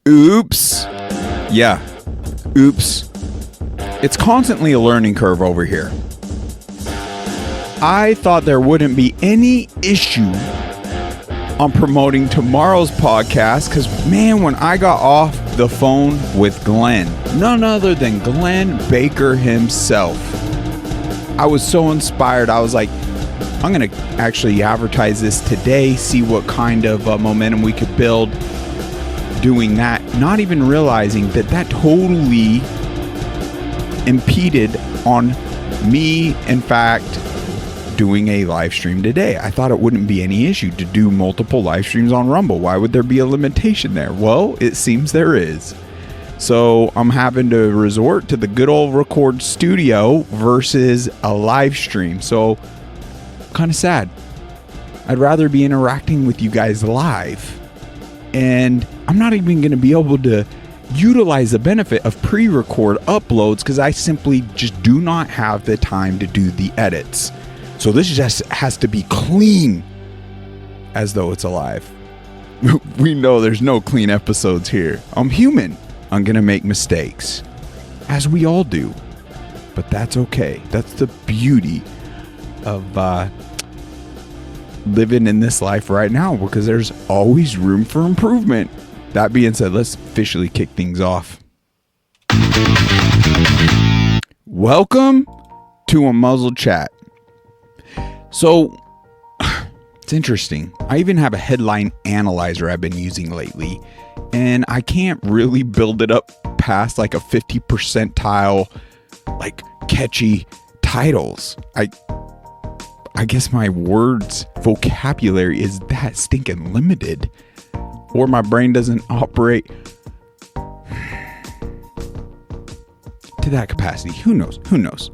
Oops. Yeah. Oops. It's constantly a learning curve over here. I thought there wouldn't be any issue on promoting tomorrow's podcast because, man, when I got off the phone with Glenn, none other than Glenn Baker himself, I was so inspired. I was like, I'm going to actually advertise this today, see what kind of momentum we could build doing that, not even realizing that totally impeded on me, in fact, doing a live stream today. I thought it wouldn't be any issue to do multiple live streams on Rumble. Why would there be a limitation there? Well, it seems there is. So I'm having to resort to the good old record studio versus a live stream. So kind of sad. I'd rather be interacting with you guys live. And I'm not even going to be able to utilize the benefit of pre-record uploads because I simply just do not have the time to do the edits. So this just has to be clean as though it's alive. We know there's no clean episodes here. I'm human. I'm going to make mistakes, as we all do. But that's okay. That's the beauty of living in this life right now, because there's always room for improvement. That being said, let's officially kick things off. Welcome to UNMUZZLED Chat. So, it's interesting. I even have a headline analyzer I've been using lately, and I can't really build it up past like a 50 percentile, like catchy titles. I guess my words vocabulary is that stinking limited, or my brain doesn't operate to that capacity. Who knows?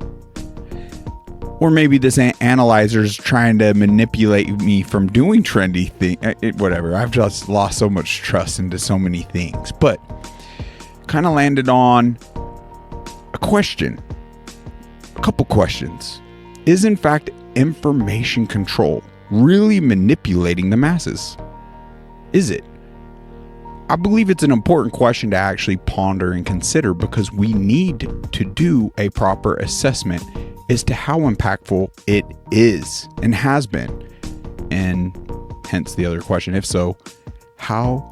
Or maybe this analyzer's trying to manipulate me from doing trendy things. Whatever. I've just lost so much trust into so many things. But kind of landed on a question. A couple questions. Is in fact information control really manipulating the masses? Is it? I believe it's an important question to actually ponder and consider, because we need to do a proper assessment as to how impactful it is and has been. And hence the other question, if so, how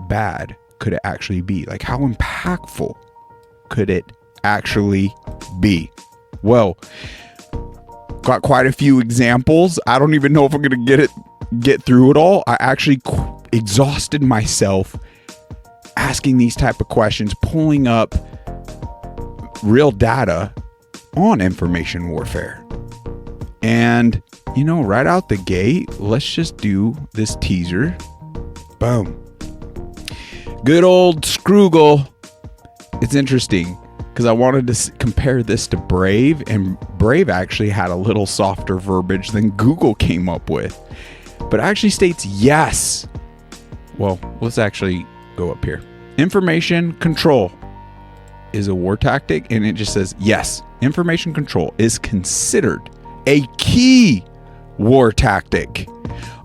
bad could it actually be? Like, how impactful could it actually be? Well, got quite a few examples. I don't even know if I'm going to get through it all. I actually exhausted myself asking these type of questions, pulling up real data on information warfare. And, right out the gate, let's just do this teaser. Boom. Good old Scroogle. It's interesting because I wanted to compare this to Brave, and Brave actually had a little softer verbiage than Google came up with. But it actually states yes. Well, let's actually go up here. Information control is a war tactic, and it just says yes. Information control is considered a key war tactic,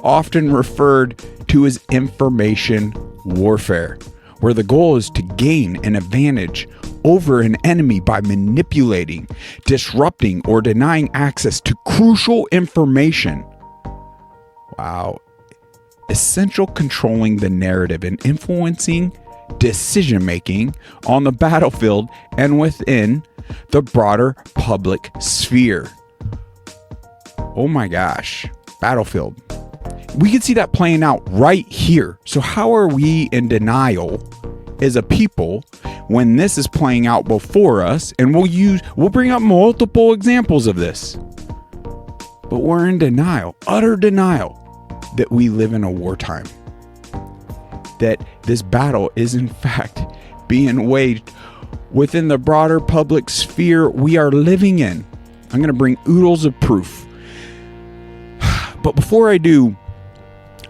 often referred to as information warfare, where the goal is to gain an advantage over an enemy by manipulating, disrupting, or denying access to crucial information. Wow. Essential controlling the narrative and influencing decision making on the battlefield and within the broader public sphere. Oh my gosh. Battlefield. We can see that playing out right here. So how are we in denial as a people when this is playing out before us? And we'll bring up multiple examples of this. But we're in denial, utter denial, that we live in a wartime. That this battle is in fact being waged within the broader public sphere we are living in. I'm going to bring oodles of proof. But before I do,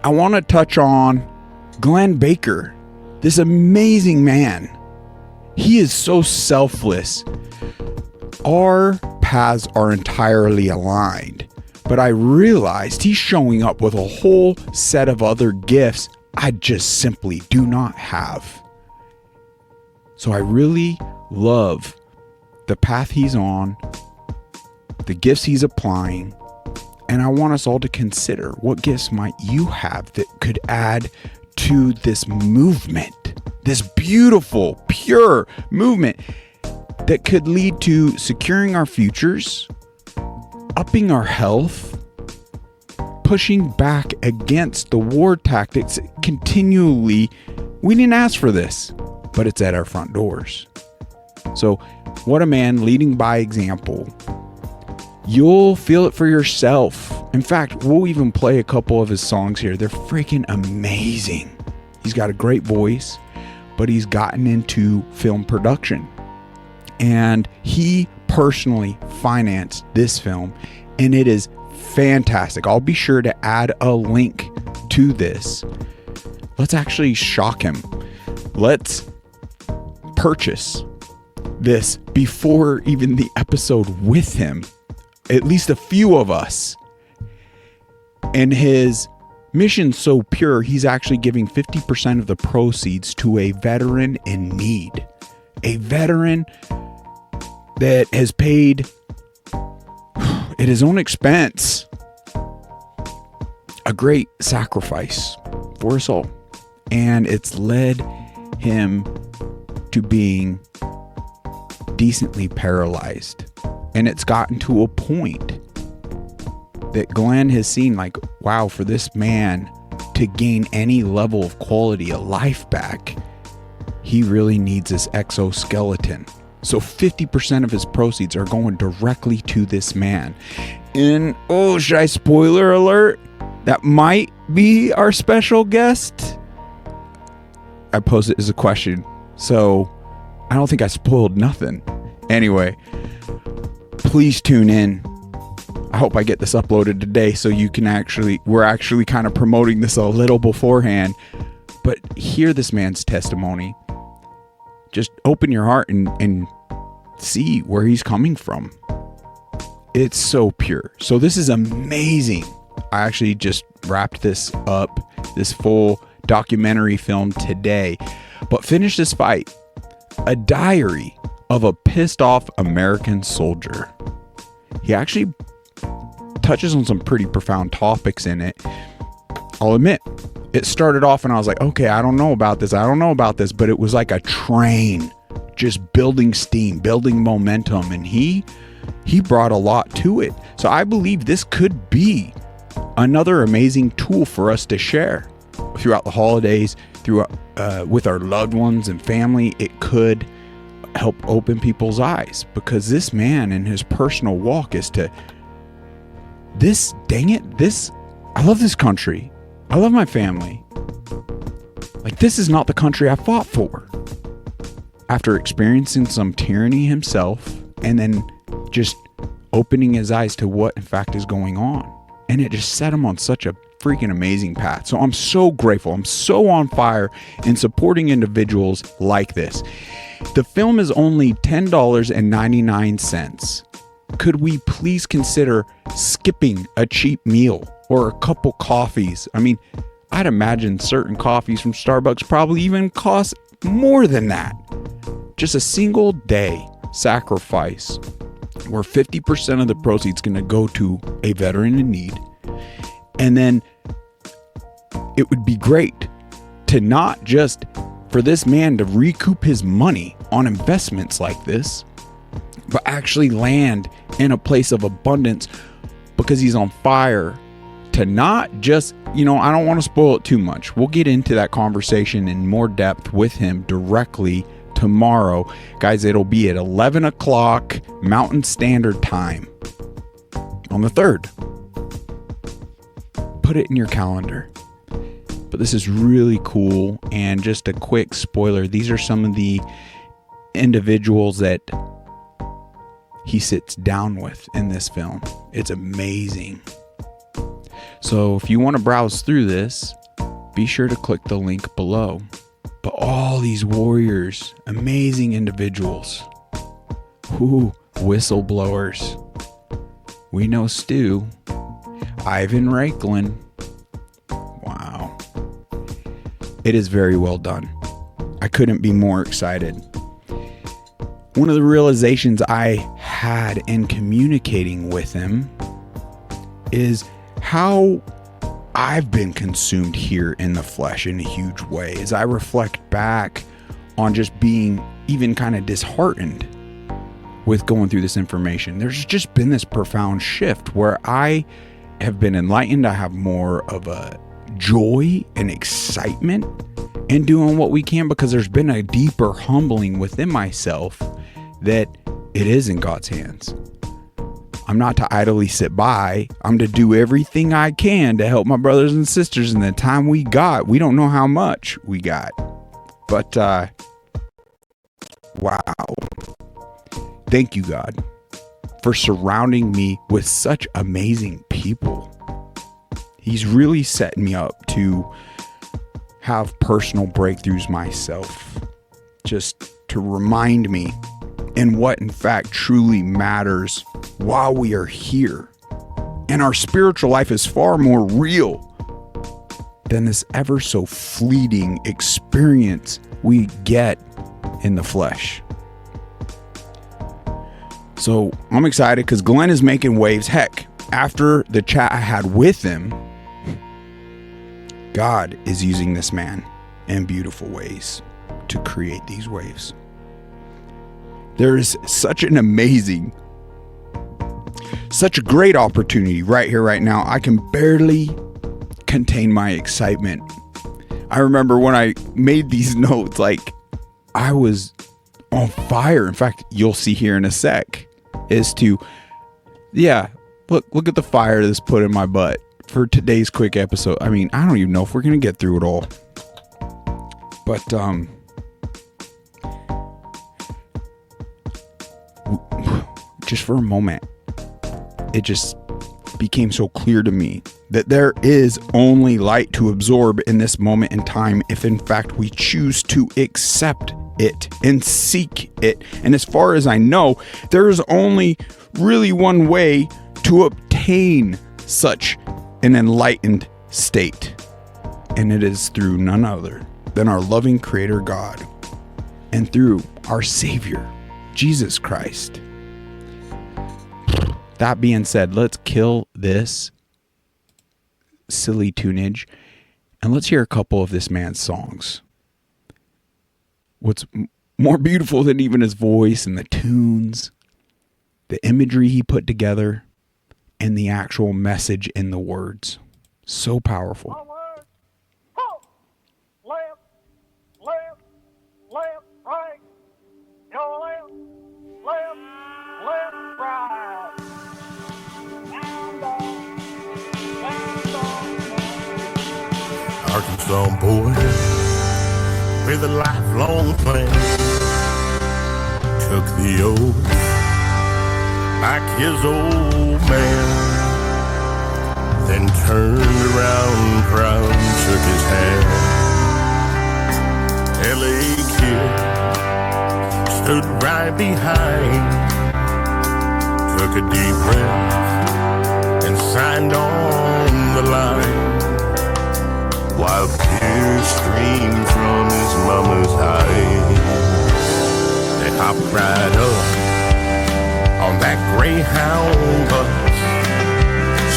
I want to touch on Glenn Baker, this amazing man. He is so selfless. Our paths are entirely aligned, but I realized he's showing up with a whole set of other gifts I just simply do not have. So I really love the path he's on, the gifts he's applying, and I want us all to consider, what gifts might you have that could add to this movement, this beautiful, pure movement that could lead to securing our futures, upping our health, pushing back against the war tactics continually. We didn't ask for this, but it's at our front doors. So what a man leading by example. You'll feel it for yourself. In fact, we'll even play a couple of his songs here. They're freaking amazing. He's got a great voice, but he's gotten into film production. And he personally financed this film, and it is fantastic. I'll be sure to add a link to this. Let's actually shock him. Let's purchase this before even the episode with him. At least a few of us. And his mission's so pure, he's actually giving 50% of the proceeds to a veteran in need. A veteran that has paid at his own expense a great sacrifice for us all. And it's led him to being decently paralyzed. And it's gotten to a point that Glenn has seen, like, wow, for this man to gain any level of quality of life back, he really needs this exoskeleton. So 50% of his proceeds are going directly to this man. And, oh, should I spoiler alert? That might be our special guest. I posed it as a question, so I don't think I spoiled nothing. Anyway, please tune in. I hope I get this uploaded today so you can we're actually kind of promoting this a little beforehand. But hear this man's testimony. Just open your heart and see where he's coming from. It's so pure. So this is amazing. I actually just wrapped this up, this full documentary film today. But finish this fight. A diary of a pissed off American soldier. He actually touches on some pretty profound topics in it. I'll admit, it started off and I was like, okay, I don't know about this, but it was like a train just building steam, building momentum, and he brought a lot to it. So I believe this could be another amazing tool for us to share throughout the holidays, with our loved ones and family. It could help open people's eyes, because this man in his personal walk is to I love this country. I love my family. Like, this is not the country I fought for. After experiencing some tyranny himself, and then just opening his eyes to what in fact is going on. And it just set him on such a freaking amazing path. So I'm so grateful. I'm so on fire in supporting individuals like this. The film is only $10.99. Could we please consider skipping a cheap meal or a couple coffees? I mean, I'd imagine certain coffees from Starbucks probably even cost more than that. Just a single day sacrifice where 50% of the proceeds going to go to a veteran in need. And then it would be great to not just for this man to recoup his money on investments like this, but actually land in a place of abundance because he's on fire. To not just, I don't want to spoil it too much. We'll get into that conversation in more depth with him directly tomorrow. Guys, it'll be at 11 o'clock Mountain Standard Time on the 3rd. Put it in your calendar. But this is really cool. And just a quick spoiler, these are some of the individuals that he sits down with in this film. It's amazing. So if you want to browse through this, be sure to click the link below. But all these warriors, amazing individuals. Whistleblowers. We know Stu. Ivan Reiklin. Wow. It is very well done. I couldn't be more excited. one of the realizations I had in communicating with him is how I've been consumed here in the flesh in a huge way. As I reflect back on just being even kind of disheartened with going through this information, there's just been this profound shift where I have been enlightened. I have more of a joy and excitement in doing what we can, because there's been a deeper humbling within myself that it is in God's hands. I'm not to idly sit by. I'm to do everything I can to help my brothers and sisters in the time we got. We don't know how much we got. But, wow. Thank you, God, for surrounding me with such amazing people. He's really setting me up to have personal breakthroughs myself, just to remind me in what in fact truly matters while we are here. And our spiritual life is far more real than this ever so fleeting experience we get in the flesh. So I'm excited because Glenn is making waves. Heck, after the chat I had with him, God is using this man in beautiful ways to create these waves. There is such an amazing, such a great opportunity right here, right now. I can barely contain my excitement. I remember when I made these notes, like I was on fire. In fact, you'll see here in a sec look at the fire that's put in my butt for today's quick episode. I mean, I don't even know if we're going to get through it all. But, just for a moment, it just became so clear to me that there is only light to absorb in this moment in time if in fact we choose to accept it and seek it. And as far as I know, there is only really one way to obtain such an enlightened state, and it is through none other than our loving Creator God and through our Savior Jesus Christ. That being said, let's kill this silly tunage and let's hear a couple of this man's songs. What's more beautiful than even his voice and the tunes, the imagery he put together, and the actual message in the words. So powerful. Left, left, left, right. Your left, left, left, right. Arkansas boy with a lifelong plan took the oath like his old man, then turned around proud and shook his hand. L.A. kid stood right behind, took a deep breath and signed on the line, while tears streamed from his mama's eyes. They hopped right up on that Greyhound bus,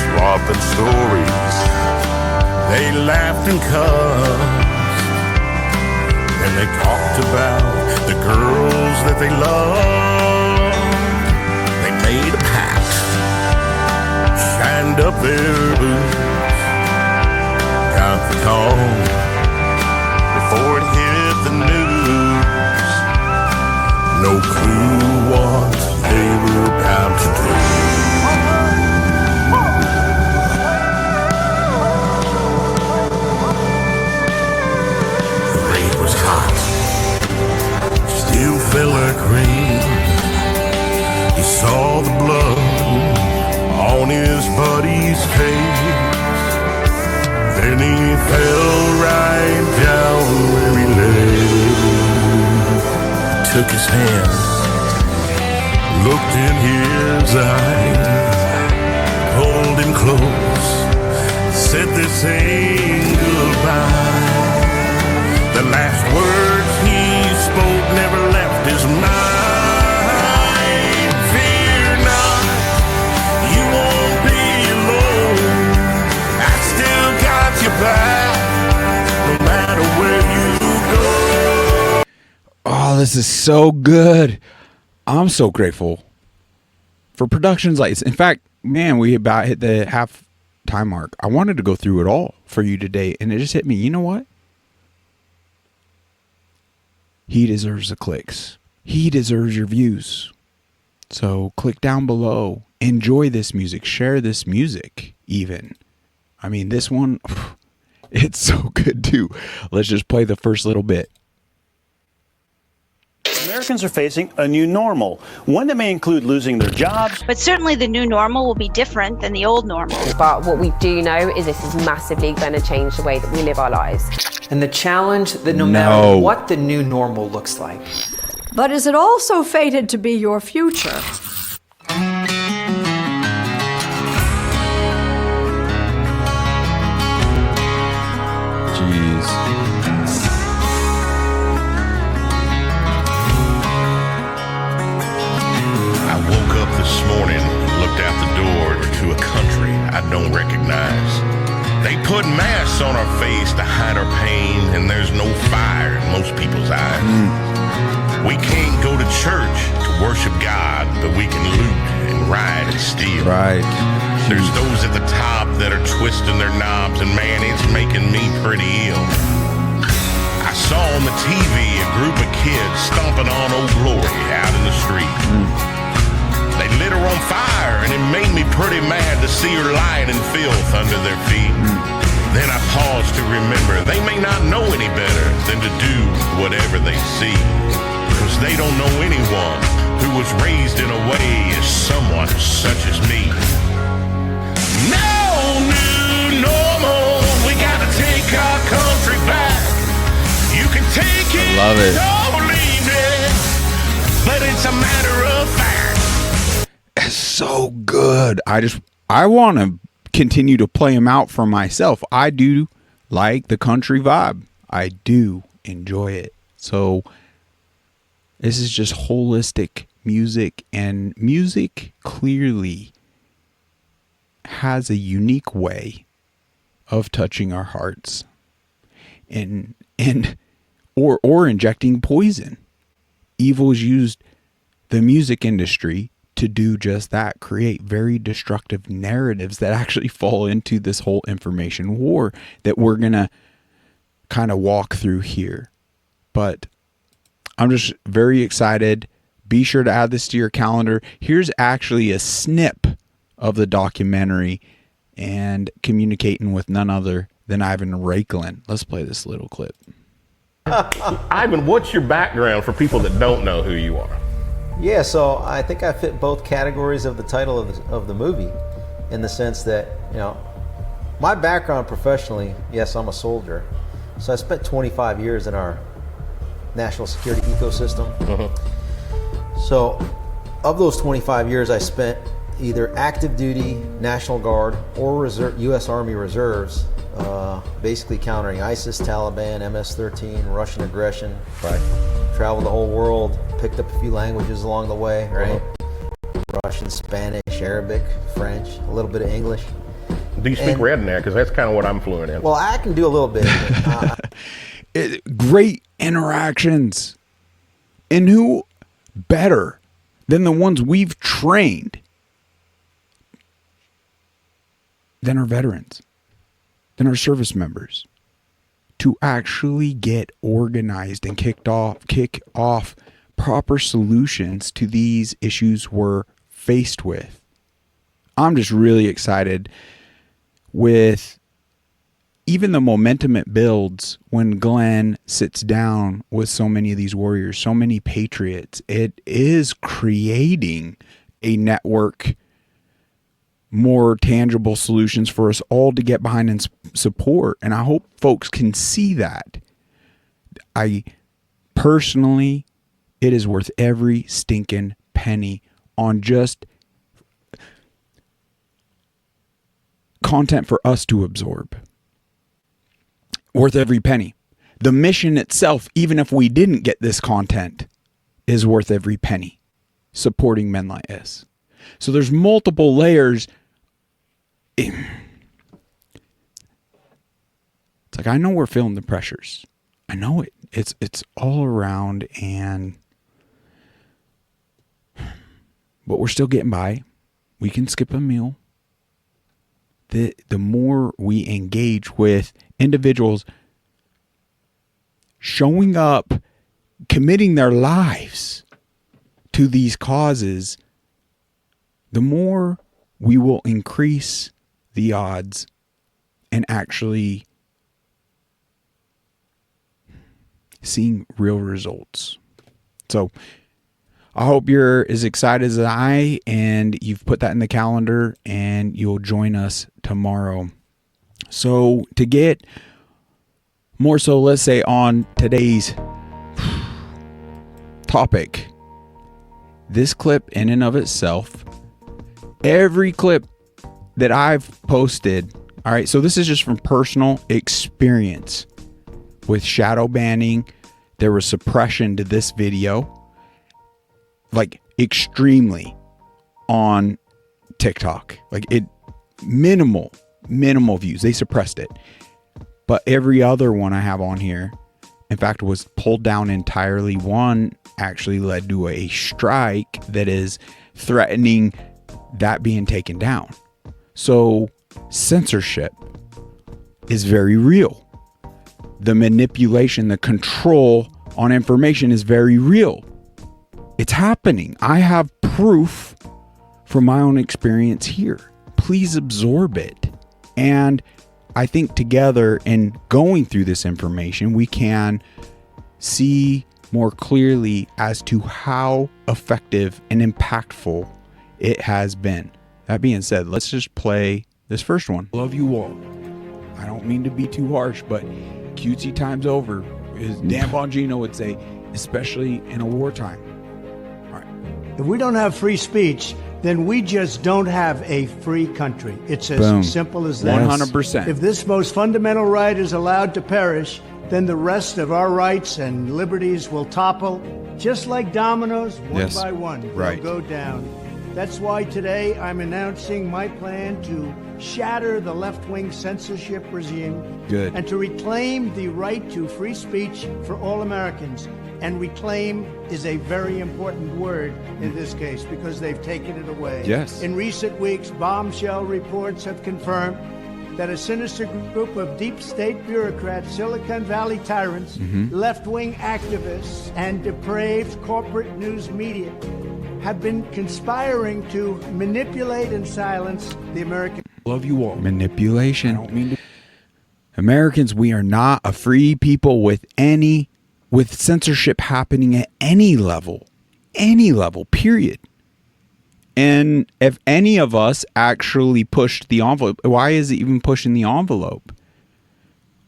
swapping stories. They laughed and cussed, and they talked about the girls that they loved. They made a pact, shined up their boots, got the call before it hit the news. No clue what they were about to do. The rain was hot, still felt like rain. He saw the blood on his buddy's face. Then he fell right down where he lay. Took his hand, looked in his eyes, pulled him close, said this ain't goodbye. The last words he spoke never left his mind. this is so good. I'm so grateful for productions like this. In fact, man, we about hit the half time mark. I wanted to go through it all for you today, and it just hit me. You know what? He deserves the clicks. He deserves your views. So click down below. Enjoy this music. Share this music even. I mean, this one, it's so good too. Let's just play the first little bit. Americans are facing a new normal, one that may include losing their jobs. But certainly the new normal will be different than the old normal. But what we do know is this is massively going to change the way that we live our lives. And the challenge that no matter what the new normal looks like. But is it also fated to be your future? Jeez. I woke up this morning, looked out the door to a country I don't recognize. They put masks on our face to hide our pain, and there's no fire in most people's eyes. We can't go to church to worship God, but we can loot and riot and steal. Right. There's those at the top that are twisting their knobs, and man, it's making me pretty ill. I saw on the TV a group of kids stomping on Old Glory out in the street. They lit her on fire, and it made me pretty mad to see her lying in filth under their feet. Then I paused to remember they may not know any better than to do whatever they see, because they don't know anyone who was raised in a way as someone such as me. No new normal, we gotta take our country back. You can take it, Love it. or leave it, but it's a matter of fact. It's so good. I want to continue to play them out for myself. I do like the country vibe. I do enjoy it. So this is just holistic music, and music clearly has a unique way of touching our hearts and or injecting poison. Evil's used the music industry to do just that, create very destructive narratives that actually fall into this whole information war that we're going to kind of walk through here. But I'm just very excited. Be sure to add this to your calendar. Here's actually a snip of the documentary and communicating with none other than Ivan Raiklin. Let's play this little clip. Ivan, what's your background for people that don't know who you are? Yeah, so I think I fit both categories of the title of the movie, in the sense that, you know, my background professionally, yes, I'm a soldier. So I spent 25 years in our national security ecosystem. So of those 25 years, I spent either active duty, National Guard, or U.S. Army Reserves, basically countering ISIS, Taliban, MS-13, Russian aggression. Right. Traveled the whole world, picked up a few languages along the way, right? Russian, Spanish, Arabic, French, a little bit of English. Do you speak redneck? Because that's kind of what I'm fluent in. Well, I can do a little bit. Great interactions. And who better than the ones we've trained than our veterans, than our service members, to actually get organized and kick off proper solutions to these issues we're faced with. I'm just really excited with even the momentum it builds when Glenn sits down with so many of these warriors, so many patriots. It is creating a network, more tangible solutions for us all to get behind and support. And I hope folks can see that. I personally, it is worth every stinking penny on just content for us to absorb. Worth every penny. The mission itself, even if we didn't get this content, is worth every penny. Supporting men like us. So there's multiple layers. It's like, I know we're feeling the pressures. I know it. It's all around, but we're still getting by. We can skip a meal. The more we engage with individuals showing up, committing their lives to these causes, the more we will increase the odds and actually seeing real results. So I hope you're as excited as I, and you've put that in the calendar, and you'll join us tomorrow. So to get more so, let's say, on today's topic, this clip in and of itself, every clip that I've posted, all right, so this is just from personal experience with shadow banning. There was suppression to this video, like extremely, on TikTok. Like it, minimal views. They suppressed it. But every other one I have on here, in fact, was pulled down entirely. One actually led to a strike that is threatening that being taken down. So censorship is very real. The manipulation, the control on information is very real. It's happening. I have proof from my own experience here. Please absorb it. And I think together, in going through this information, we can see more clearly as to how effective and impactful it has been. That being said, let's just play this first one. Love you all. I don't mean to be too harsh, but cutesy times over, as Dan Bongino would say, especially in a wartime. All right. If we don't have free speech, then we just don't have a free country. It's as simple as that. 100%. If this most fundamental right is allowed to perish, then the rest of our rights and liberties will topple, just like dominoes, one by one. They'll go down. That's why today I'm announcing my plan to shatter the left-wing censorship regime and to reclaim the right to free speech for all Americans. And reclaim is a very important word in this case because they've taken it away. Yes. In recent weeks, bombshell reports have confirmed that a sinister group of deep state bureaucrats, Silicon Valley tyrants, left-wing activists, and depraved corporate news media have been conspiring to manipulate and silence the American. Love you all. Manipulation. I don't mean to. Americans, we are not a free people with censorship happening at any level, period. And if any of us actually pushed the envelope, why is it even pushing the envelope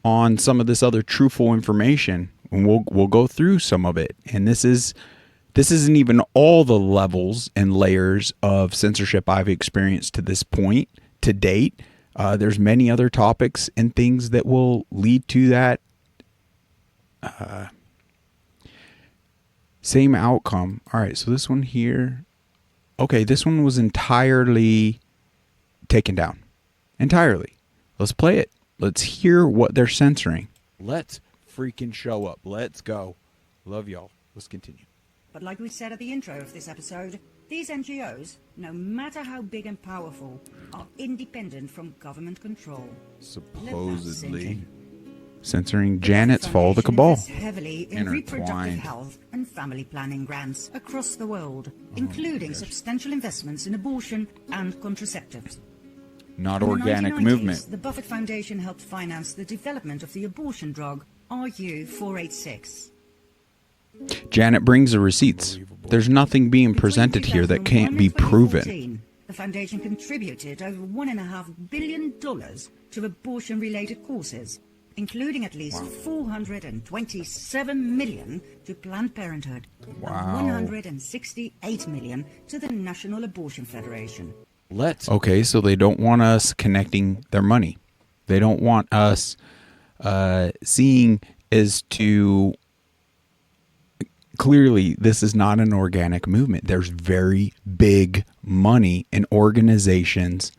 on some of this other truthful information? And we'll go through some of it. And this isn't even all the levels and layers of censorship I've experienced to this point, to date. There's many other topics and things that will lead to that same outcome. All right, so this one here. Okay, this one was entirely taken down. Entirely. Let's play it. Let's hear what they're censoring. Let's freaking show up. Let's go. Love y'all. Let's continue. But like we said at the intro of this episode, these NGOs, no matter how big and powerful, are independent from government control. Supposedly censoring Janet's Fall the Cabal. Heavily in reproductive health and family planning grants across the world, including substantial investments in abortion and contraceptives. Not organic movement. The Buffett Foundation helped finance the development of the abortion drug RU486. Janet brings the receipts. There's nothing being presented here that can't be proven. The foundation contributed over $1.5 billion to abortion-related causes, including at least $427 million to Planned Parenthood and $168 million to the National Abortion Federation. Okay, so they don't want us connecting their money. They don't want us seeing as to clearly this is not an organic movement. There's very big money and organizations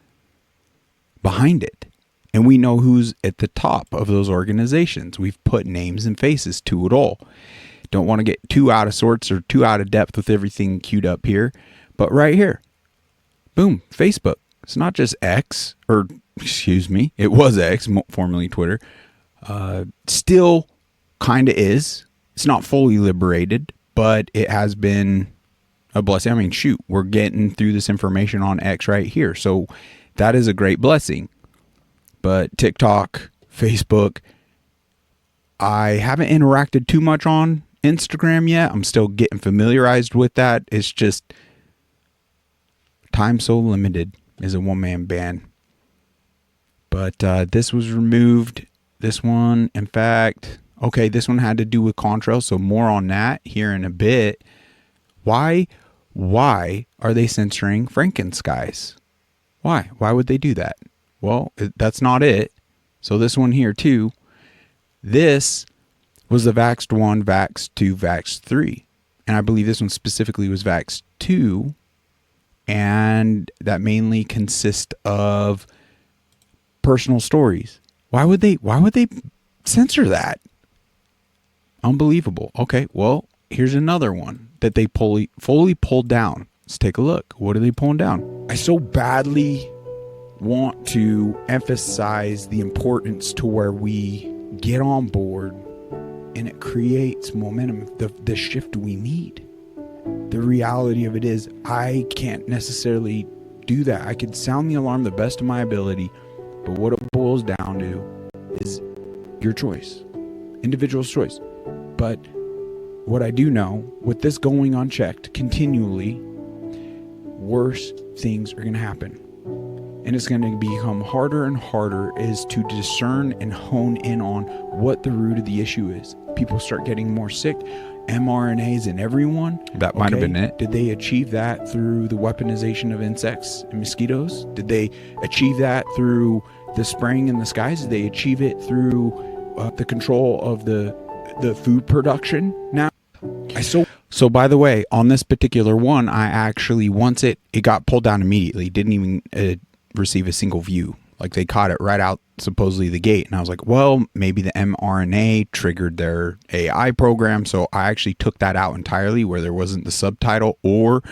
behind it And we know who's at the top of those organizations. We've put names and faces to it all. Don't want to get too out of sorts or too out of depth with everything queued up here. But right here, boom, Facebook. It's not just X, or excuse me, it was X, formerly Twitter. Still kind of is. It's not fully liberated, but it has been a blessing. I mean, shoot, we're getting through this information on X right here. So that is a great blessing. But TikTok, Facebook, I haven't interacted too much on Instagram yet. I'm still getting familiarized with that. It's just time so limited is a one-man band. But this was removed. This one, in fact, okay, this one had to do with contrails, so more on that here in a bit. Why are they censoring Frankenskies? Why would they do that? Well, that's not it. So this one here too, this was the Vaxxed 1, Vaxxed 2, Vaxxed 3. And I believe this one specifically was Vaxxed 2. And that mainly consists of personal stories. Why would they censor that? Unbelievable. Okay, well, here's another one that they fully pulled down. Let's take a look. What are they pulling down? I so badly want to emphasize the importance to where we get on board and it creates momentum, the shift we need. The reality of it is I can't necessarily do that. I could sound the alarm the best of my ability, but what it boils down to is your choice, individual's choice. But what I do know, with this going unchecked continually, worse things are going to happen. And it's going to become harder and harder is to discern and hone in on what the root of the issue is. People start getting more sick. mRNAs in everyone. That might have been it. Did they achieve that through the weaponization of insects and mosquitoes? Did they achieve that through the spraying in the skies? Did they achieve it through the control of the food production? Now, so by the way, on this particular one, I actually, once it got pulled down immediately, didn't even receive a single view. Like they caught it right out supposedly the gate. And I was like, well, maybe the mRNA triggered their AI program. So I actually took that out entirely where there wasn't the subtitle or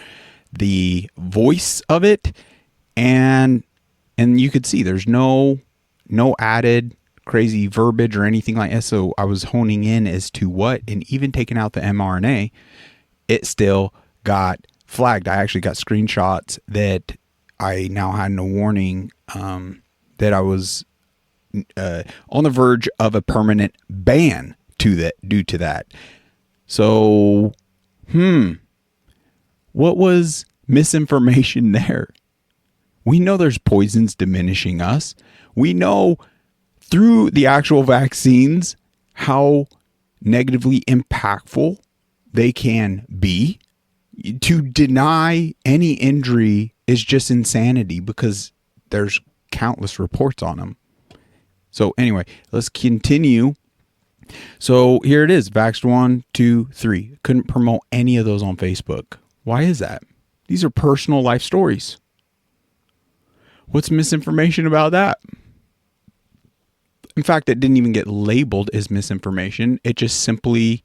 the voice of it. And you could see there's no added crazy verbiage or anything like that. So I was honing in as to what, and even taking out the mRNA, it still got flagged. I actually got screenshots that I now had no warning that I was on the verge of a permanent ban due to that. So, what was misinformation there? We know there's poisons diminishing us. We know through the actual vaccines how negatively impactful they can be. To deny any injury is just insanity because there's countless reports on them. So anyway, let's continue. So here it is, Vaxxed 1, 2, 3. Couldn't promote any of those on Facebook. Why is that? These are personal life stories. What's misinformation about that? In fact, it didn't even get labeled as misinformation. It just simply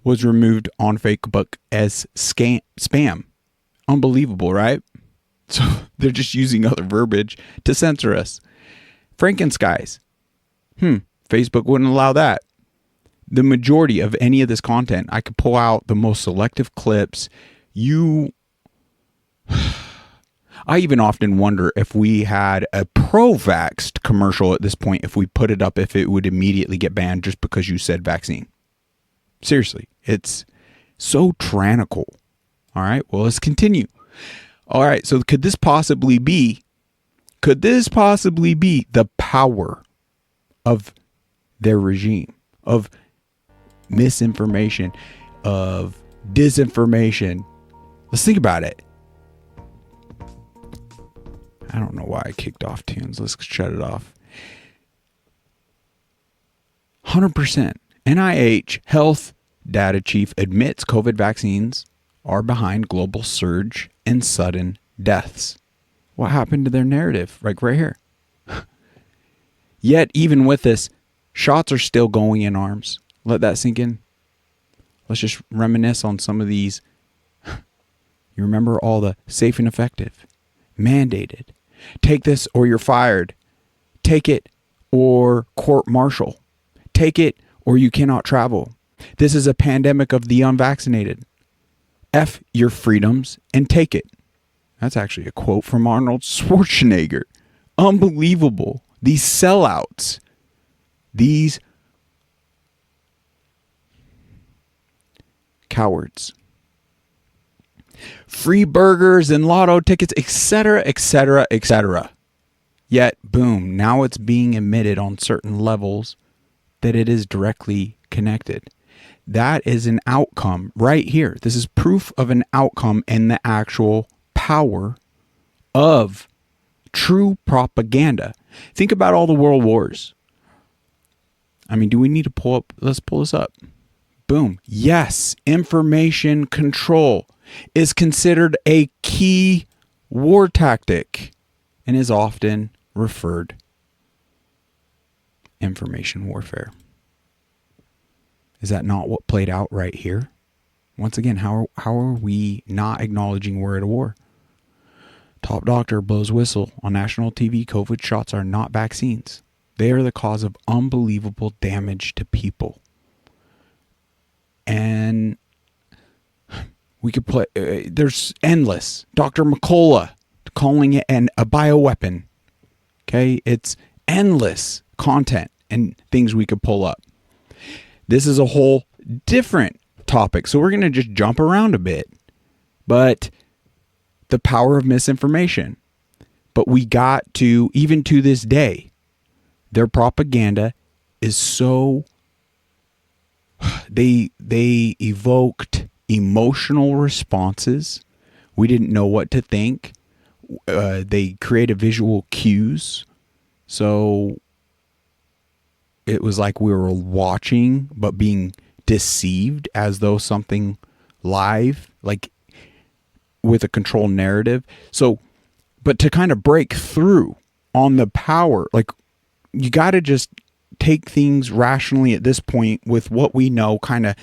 was removed on Facebook as spam. Unbelievable, right? So they're just using other verbiage to censor us. Frankenskies. Facebook wouldn't allow that. The majority of any of this content, I could pull out the most selective clips. I even often wonder if we had a pro-vaxxed commercial at this point, if we put it up, if it would immediately get banned just because you said vaccine. Seriously, it's so tyrannical. All right, well, let's continue. All right, so could this possibly be the power of their regime, of misinformation, of disinformation? Let's think about it. I don't know why I kicked off tunes. Let's shut it off. 100%. NIH health data chief admits COVID vaccines are behind global surge and sudden deaths. What happened to their narrative? Like right here. Yet, even with this, shots are still going in arms. Let that sink in. Let's just reminisce on some of these. You remember all the safe and effective, mandated, take this or you're fired, take it or court martial, take it or you cannot travel. This is a pandemic of the unvaccinated. F your freedoms and take it. That's actually a quote from Arnold Schwarzenegger. Unbelievable. These sellouts. These cowards. Free burgers and lotto tickets, etc., etc., etc. Yet, boom, now it's being admitted on certain levels that it is directly connected. That is an outcome right here. This is proof of an outcome and the actual power of true propaganda. Think about all the world wars. I mean, do we need to pull up? Let's pull this up. Boom. Yes, information control is considered a key war tactic and is often referred information warfare. Is that not what played out right here? Once again, how are we not acknowledging we're at a war? Top doctor blows whistle on national TV. COVID shots are not vaccines. They are the cause of unbelievable damage to people. And we could play, there's endless. Dr. McCullough calling it a bioweapon. Okay, it's endless content and things we could pull up. This is a whole different topic, so we're going to just jump around a bit. But the power of misinformation. But we got to, even to this day, their propaganda is so, they evoked emotional responses. We didn't know what to think. They created visual cues. So it was like we were watching, but being deceived as though something live, like with a controlled narrative. So, but to kind of break through on the power, like you got to just take things rationally at this point with what we know. Kind of,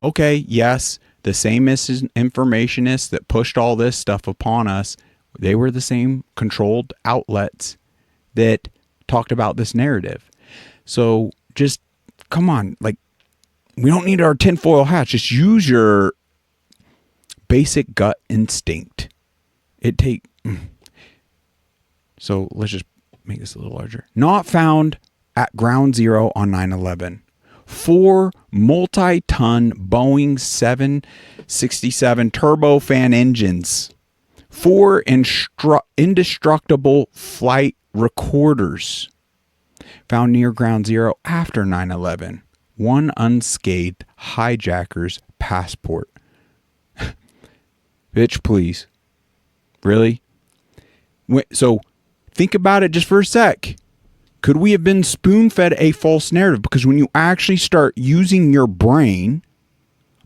okay, yes, the same misinformationists that pushed all this stuff upon us, they were the same controlled outlets that talked about this narrative. So just come on, like we don't need our tinfoil hats. Just use your basic gut instinct. So let's just make this a little larger. Not found at ground zero on 9/11. 4 multi-ton Boeing 767 turbofan engines. 4 indestructible flight recorders found near ground zero after 9/11. 1 unscathed hijacker's passport. Bitch, please. Really? So think about it just for a sec. Could we have been spoon-fed a false narrative? Because when you actually start using your brain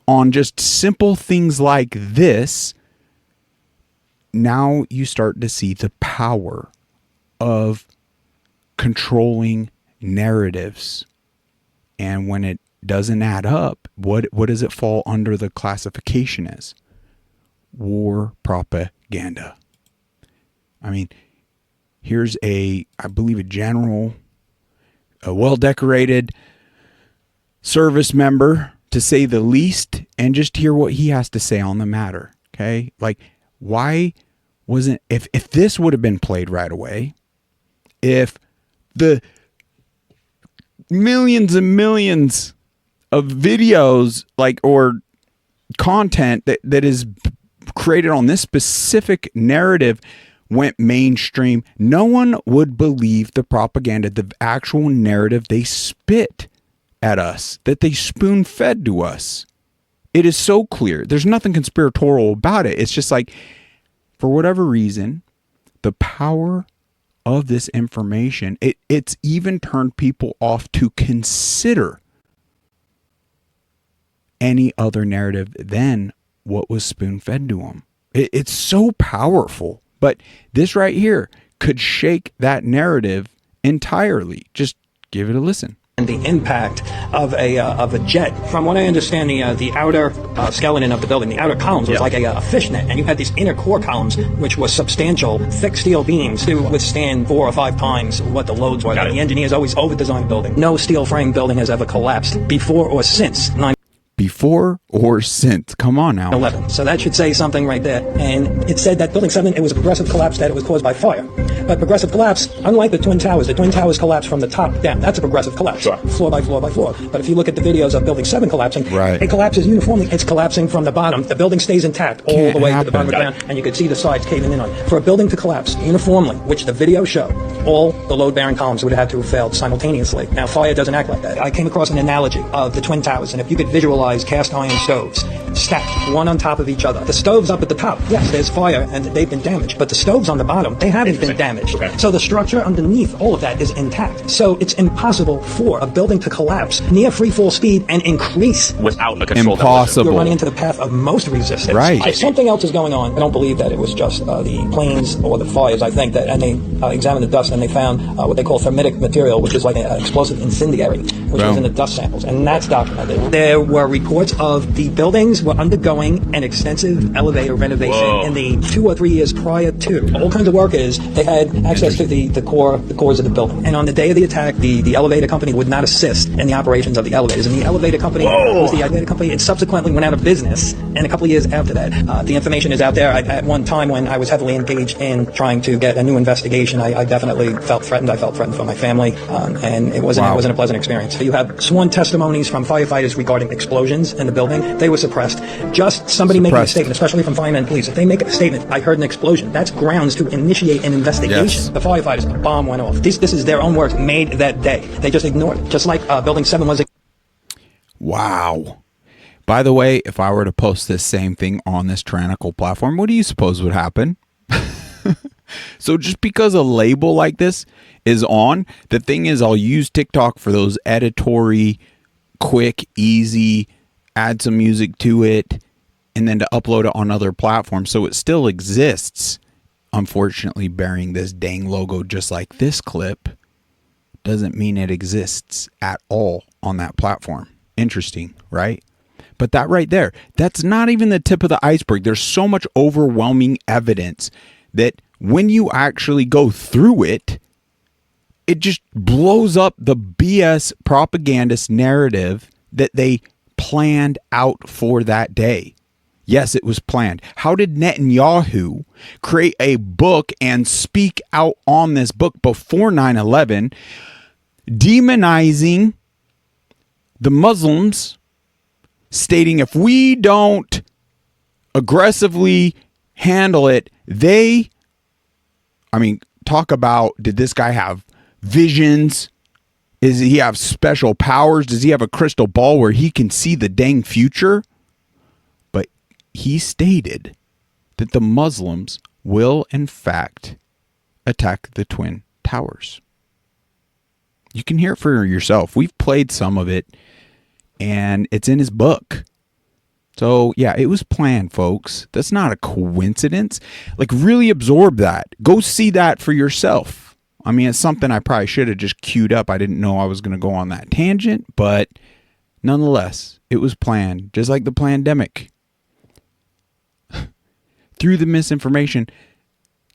on just simple things like this, now you start to see the power of controlling narratives. And when it doesn't add up, what does it fall under the classification as? War propaganda. I mean, here's I believe a general, a well-decorated service member, to say the least, and just hear what he has to say on the matter. Okay? Like, why wasn't, if this would have been played right away, if the millions and millions of videos, like, or content that is created on this specific narrative went mainstream, no one would believe the propaganda, the actual narrative they spit at us, that they spoon fed to us. It is so clear. There's nothing conspiratorial about it. It's just like, for whatever reason, the power of this information, it's even turned people off to consider any other narrative than what was spoon fed to them. It's so powerful. But this right here could shake that narrative entirely. Just Give it a listen. And the impact of a jet. From what I understand, the outer skeleton of the building, the outer columns was like a fishnet, and you had these inner core columns, which was substantial, thick steel beams to withstand 4 or 5 times what the loads were. The engineers always over-designed the building. No steel frame building has ever collapsed before or since 9/11. Before or since? Come on now. 11. So that should say something right there. And it said that Building 7, it was a progressive collapse, that it was caused by fire. But progressive collapse, unlike the Twin Towers collapse from the top down. That's a progressive collapse. Sure. Floor by floor by floor. But if you look at the videos of Building 7 collapsing, it collapses uniformly. It's collapsing from the bottom. The building stays intact all the way to the bottom of the ground, and you can see the sides caving in on it. For a building to collapse uniformly, which the video showed, all the load-bearing columns would have had to have failed simultaneously. Now, fire doesn't act like that. I came across an analogy of the Twin Towers, and if you could visualize cast iron stoves stacked one on top of each other. The stoves up at the top, yes, there's fire and they've been damaged, but the stoves on the bottom, they haven't been damaged. So the structure underneath all of that is intact. So it's impossible for a building to collapse near free fall speed and increase without a control. Impossible. You're running into the path of most resistance. Right. If something else is going on, I don't believe that it was just the planes or the fires. I think that, and they examined the dust and they found what they call thermitic material, which is like an explosive incendiary, which was in the dust samples, and that's documented. There were reports of the buildings were undergoing an extensive elevator renovation in the 2 or 3 years prior to. All kinds of workers, they had access to the cores of the building. And on the day of the attack, the elevator company would not assist in the operations of the elevators. And the elevator company was the elevator company. It subsequently went out of business. And a couple of years after that, the information is out there. At one time when I was heavily engaged in trying to get a new investigation, I definitely felt threatened. I felt threatened for my family. And it wasn't a pleasant experience. You have sworn testimonies from firefighters regarding explosions in the building. They were suppressed. Just somebody making a statement, especially from firemen and police. If they make a statement, I heard an explosion, that's grounds to initiate an investigation. Yes. The firefighters, a bomb went off. This is their own words made that day. They just ignored it. Just like Building 7 was. Wow. By the way, if I were to post this same thing on this tyrannical platform, what do you suppose would happen? So just because a label like this is on, the thing is I'll use TikTok for those editory, quick, easy, add some music to it, and then to upload it on other platforms. So it still exists. Unfortunately, bearing this dang logo just like this clip doesn't mean it exists at all on that platform. Interesting, right? But that right there, that's not even the tip of the iceberg. There's so much overwhelming evidence that when you actually go through it, it just blows up the BS propagandist narrative that they planned out for that day. Yes, it was planned. How did Netanyahu create a book and speak out on this book before 9/11, demonizing the Muslims, stating if we don't aggressively handle it, talk about, did this guy have visions? Does he have special powers? Does he have a crystal ball where he can see the dang future? But he stated that the Muslims will, in fact, attack the Twin Towers. You can hear it for yourself. We've played some of it, and it's in his book. So, yeah, it was planned, folks. That's not a coincidence. Like, really absorb that. Go see that for yourself. I mean, it's something I probably should have just queued up. I didn't know I was going to go on that tangent, but nonetheless, it was planned, just like the pandemic. Through the misinformation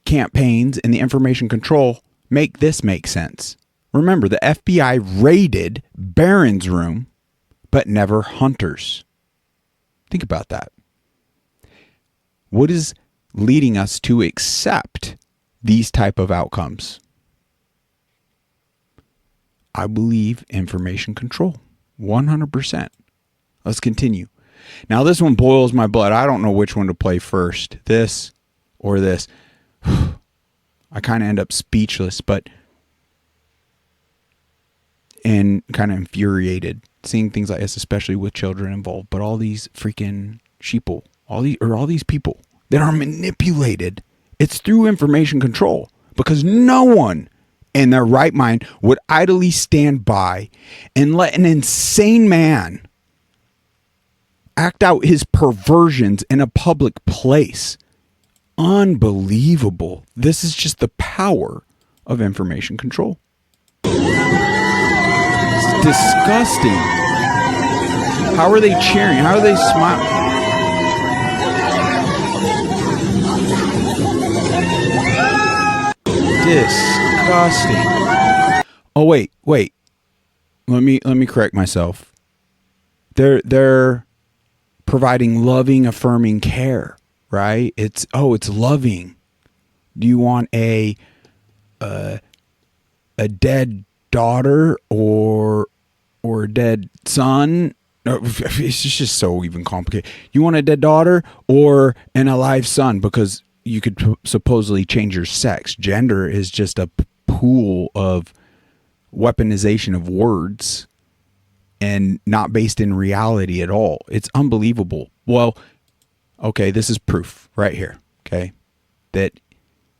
campaigns and the information control, make this make sense. Remember, the FBI raided Barron's room, but never Hunter's. Think about that. What is leading us to accept these type of outcomes? I believe information control. 100%. Let's continue. Now this one boils my blood. I don't know which one to play first. This or this. I kind of end up speechless, and kind of infuriated seeing things like this, especially with children involved. But all these freaking sheeple, all these people that are manipulated, it's through information control, because no one in their right mind would idly stand by and let an insane man act out his perversions in a public place. Unbelievable. This is just the power of information control. disgusting. How are they cheering? How are they smiling? Disgusting. Oh wait. Let me correct myself. They're providing loving, affirming care, right? It's loving. Do you want a dead daughter or a dead son? No, it's just so even complicated. You want a dead daughter or an alive son, because you could supposedly change your sex. Gender is just a pool of weaponization of words and not based in reality at all. It's unbelievable. Well, okay, this is proof right here, okay, that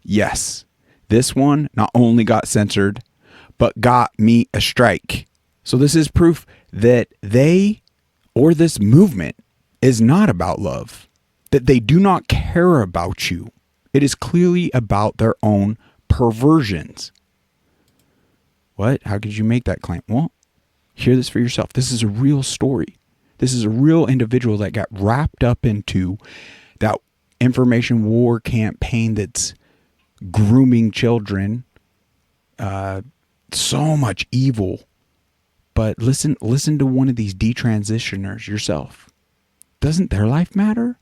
yes, this one not only got censored, but got me a strike. So this is proof that they, or this movement, is not about love, that they do not care about you. It is clearly about their own perversions. What? How could you make that claim? Well, hear this for yourself. This is a real story. This is a real individual that got wrapped up into that information war campaign that's grooming children. So much evil. But listen to one of these detransitioners yourself. Doesn't their life matter?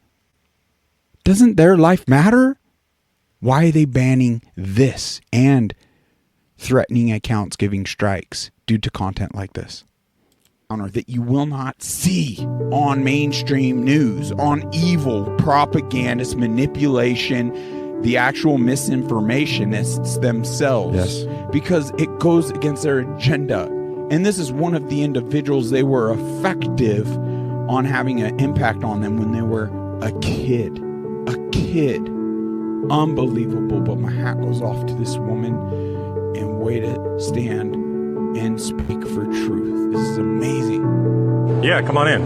Doesn't their life matter? Why are they banning this and threatening accounts giving strikes due to content like this? That you will not see on mainstream news, on evil propagandist manipulation, the actual misinformationists themselves. Yes. Because it goes against their agenda. And this is one of the individuals, they were effective on having an impact on them when they were a kid. A kid. Unbelievable. But my hat goes off to this woman, and way to stand and speak for truth. This is amazing. Yeah, come on in.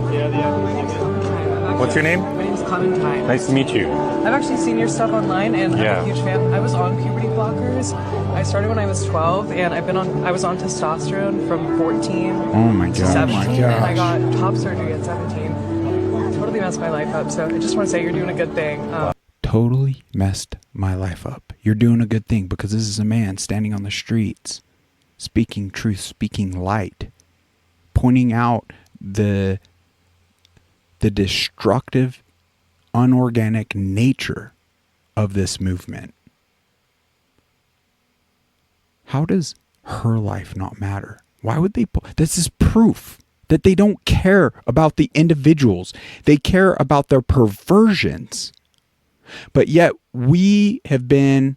What's your name? My name is Clementine. Nice to meet you. I've actually seen your stuff online, and I'm a huge fan. I was on puberty blockers. I started when I was 12, and I was on testosterone from 14 to 17, and I got top surgery at 17. Totally messed my life up, so I just want to say you're doing a good thing. Totally messed my life up. You're doing a good thing, because this is a man standing on the streets, speaking truth, speaking light, pointing out the destructive, unorganic nature of this movement. How does her life not matter? Why would they? This is proof that they don't care about the individuals. They care about their perversions. But yet we have been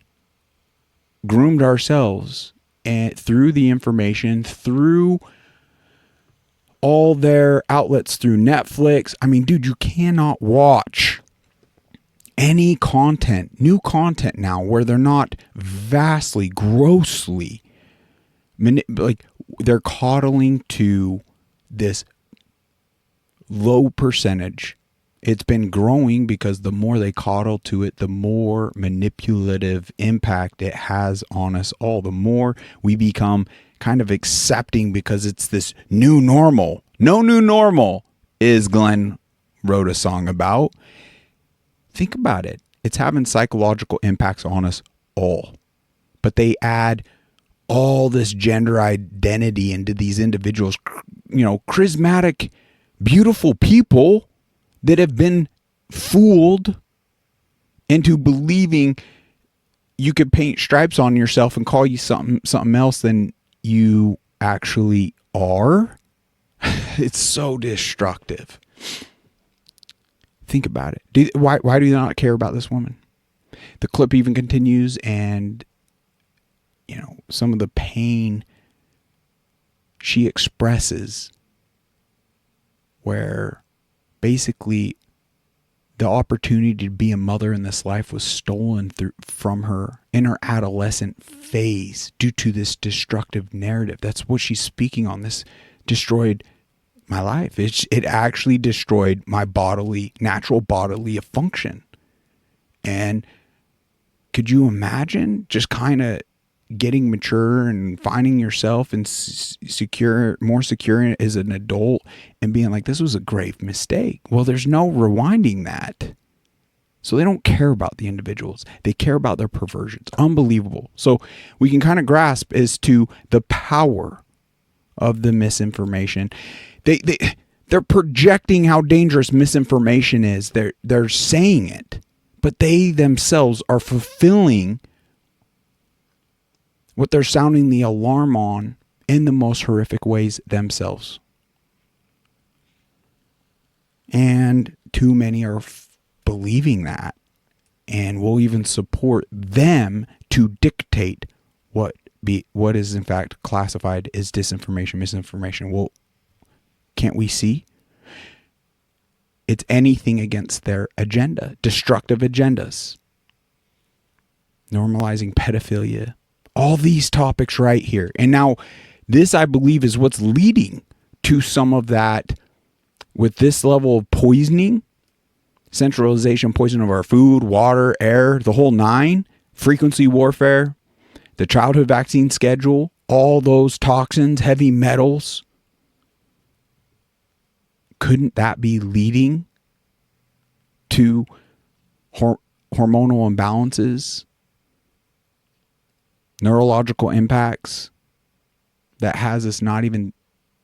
groomed ourselves, and through the information, through all their outlets, through Netflix. I mean, dude, you cannot watch any content, new content now, where they're not vastly, grossly, like they're coddling to this low percentage. It's been growing because the more they coddle to it, the more manipulative impact it has on us all. The more we become kind of accepting, because it's this new normal. No new normal, is Glenn wrote a song about. Think about it. It's having psychological impacts on us all. But they add all this gender identity into these individuals, you know, charismatic, beautiful people that have been fooled into believing you could paint stripes on yourself and call you something else than you actually are. It's so destructive. Think about it. Why do you not care about this woman? The clip even continues, and you know, some of the pain she expresses, where basically the opportunity to be a mother in this life was stolen from her in her adolescent phase due to this destructive narrative. That's what she's speaking on. This destroyed my life. It actually destroyed my natural bodily function. And could you imagine just kind of getting mature and finding yourself and more secure as an adult and being like, this was a grave mistake. Well, there's no rewinding that. So they don't care about the individuals. They care about their perversions. Unbelievable. So we can kind of grasp as to the power of the misinformation. They're projecting how dangerous misinformation is. They're saying it, but they themselves are fulfilling what they're sounding the alarm on in the most horrific ways themselves. And too many are believing that, and will even support them to dictate what is in fact classified as disinformation, misinformation. Well, can't we see? It's anything against their agenda, destructive agendas. Normalizing pedophilia, all these topics right here. And now this, I believe, is what's leading to some of that with this level of poisoning, centralization, poison of our food, water, air, the whole nine, frequency warfare, the childhood vaccine schedule, all those toxins, heavy metals. Couldn't that be leading to hormonal imbalances, neurological impacts that has us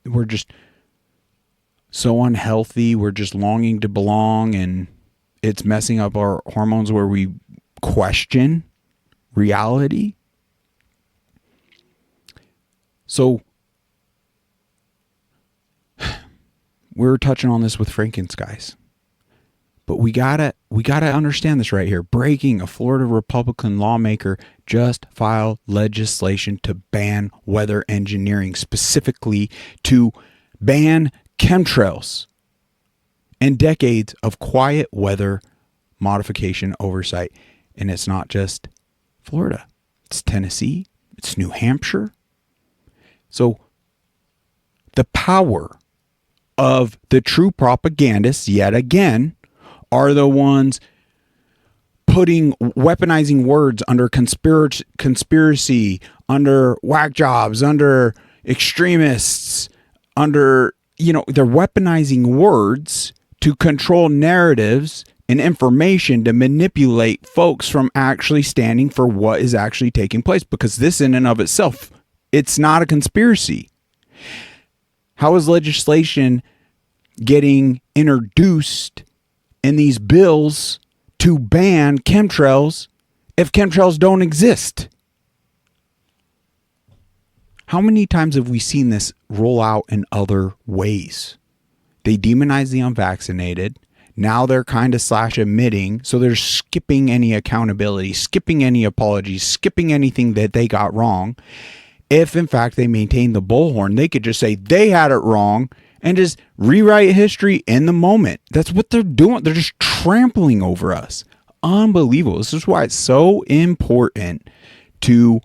we're just so unhealthy, we're just longing to belong, and it's messing up our hormones where we question reality. So we're touching on this with Frankenskies, but we gotta understand this right here. Breaking: a Florida Republican lawmaker just filed legislation to ban weather engineering, specifically to ban chemtrails and decades of quiet weather modification oversight. And it's not just Florida, it's Tennessee, it's New Hampshire. So the power of the true propagandists, yet again, are the ones weaponizing words under conspiracy, under whack jobs, under extremists, under, they're weaponizing words to control narratives and information to manipulate folks from actually standing for what is actually taking place. Because this in and of itself, it's not a conspiracy. How is legislation getting introduced in these bills to ban chemtrails if chemtrails don't exist? How many times have we seen this roll out in other ways? They demonize the unvaccinated. Now they're kind of admitting, so they're skipping any accountability, skipping any apologies, skipping anything that they got wrong. If in fact they maintain the bullhorn, they could just say they had it wrong and just rewrite history in the moment. That's what they're doing. They're just trampling over us. Unbelievable. This is why it's so important to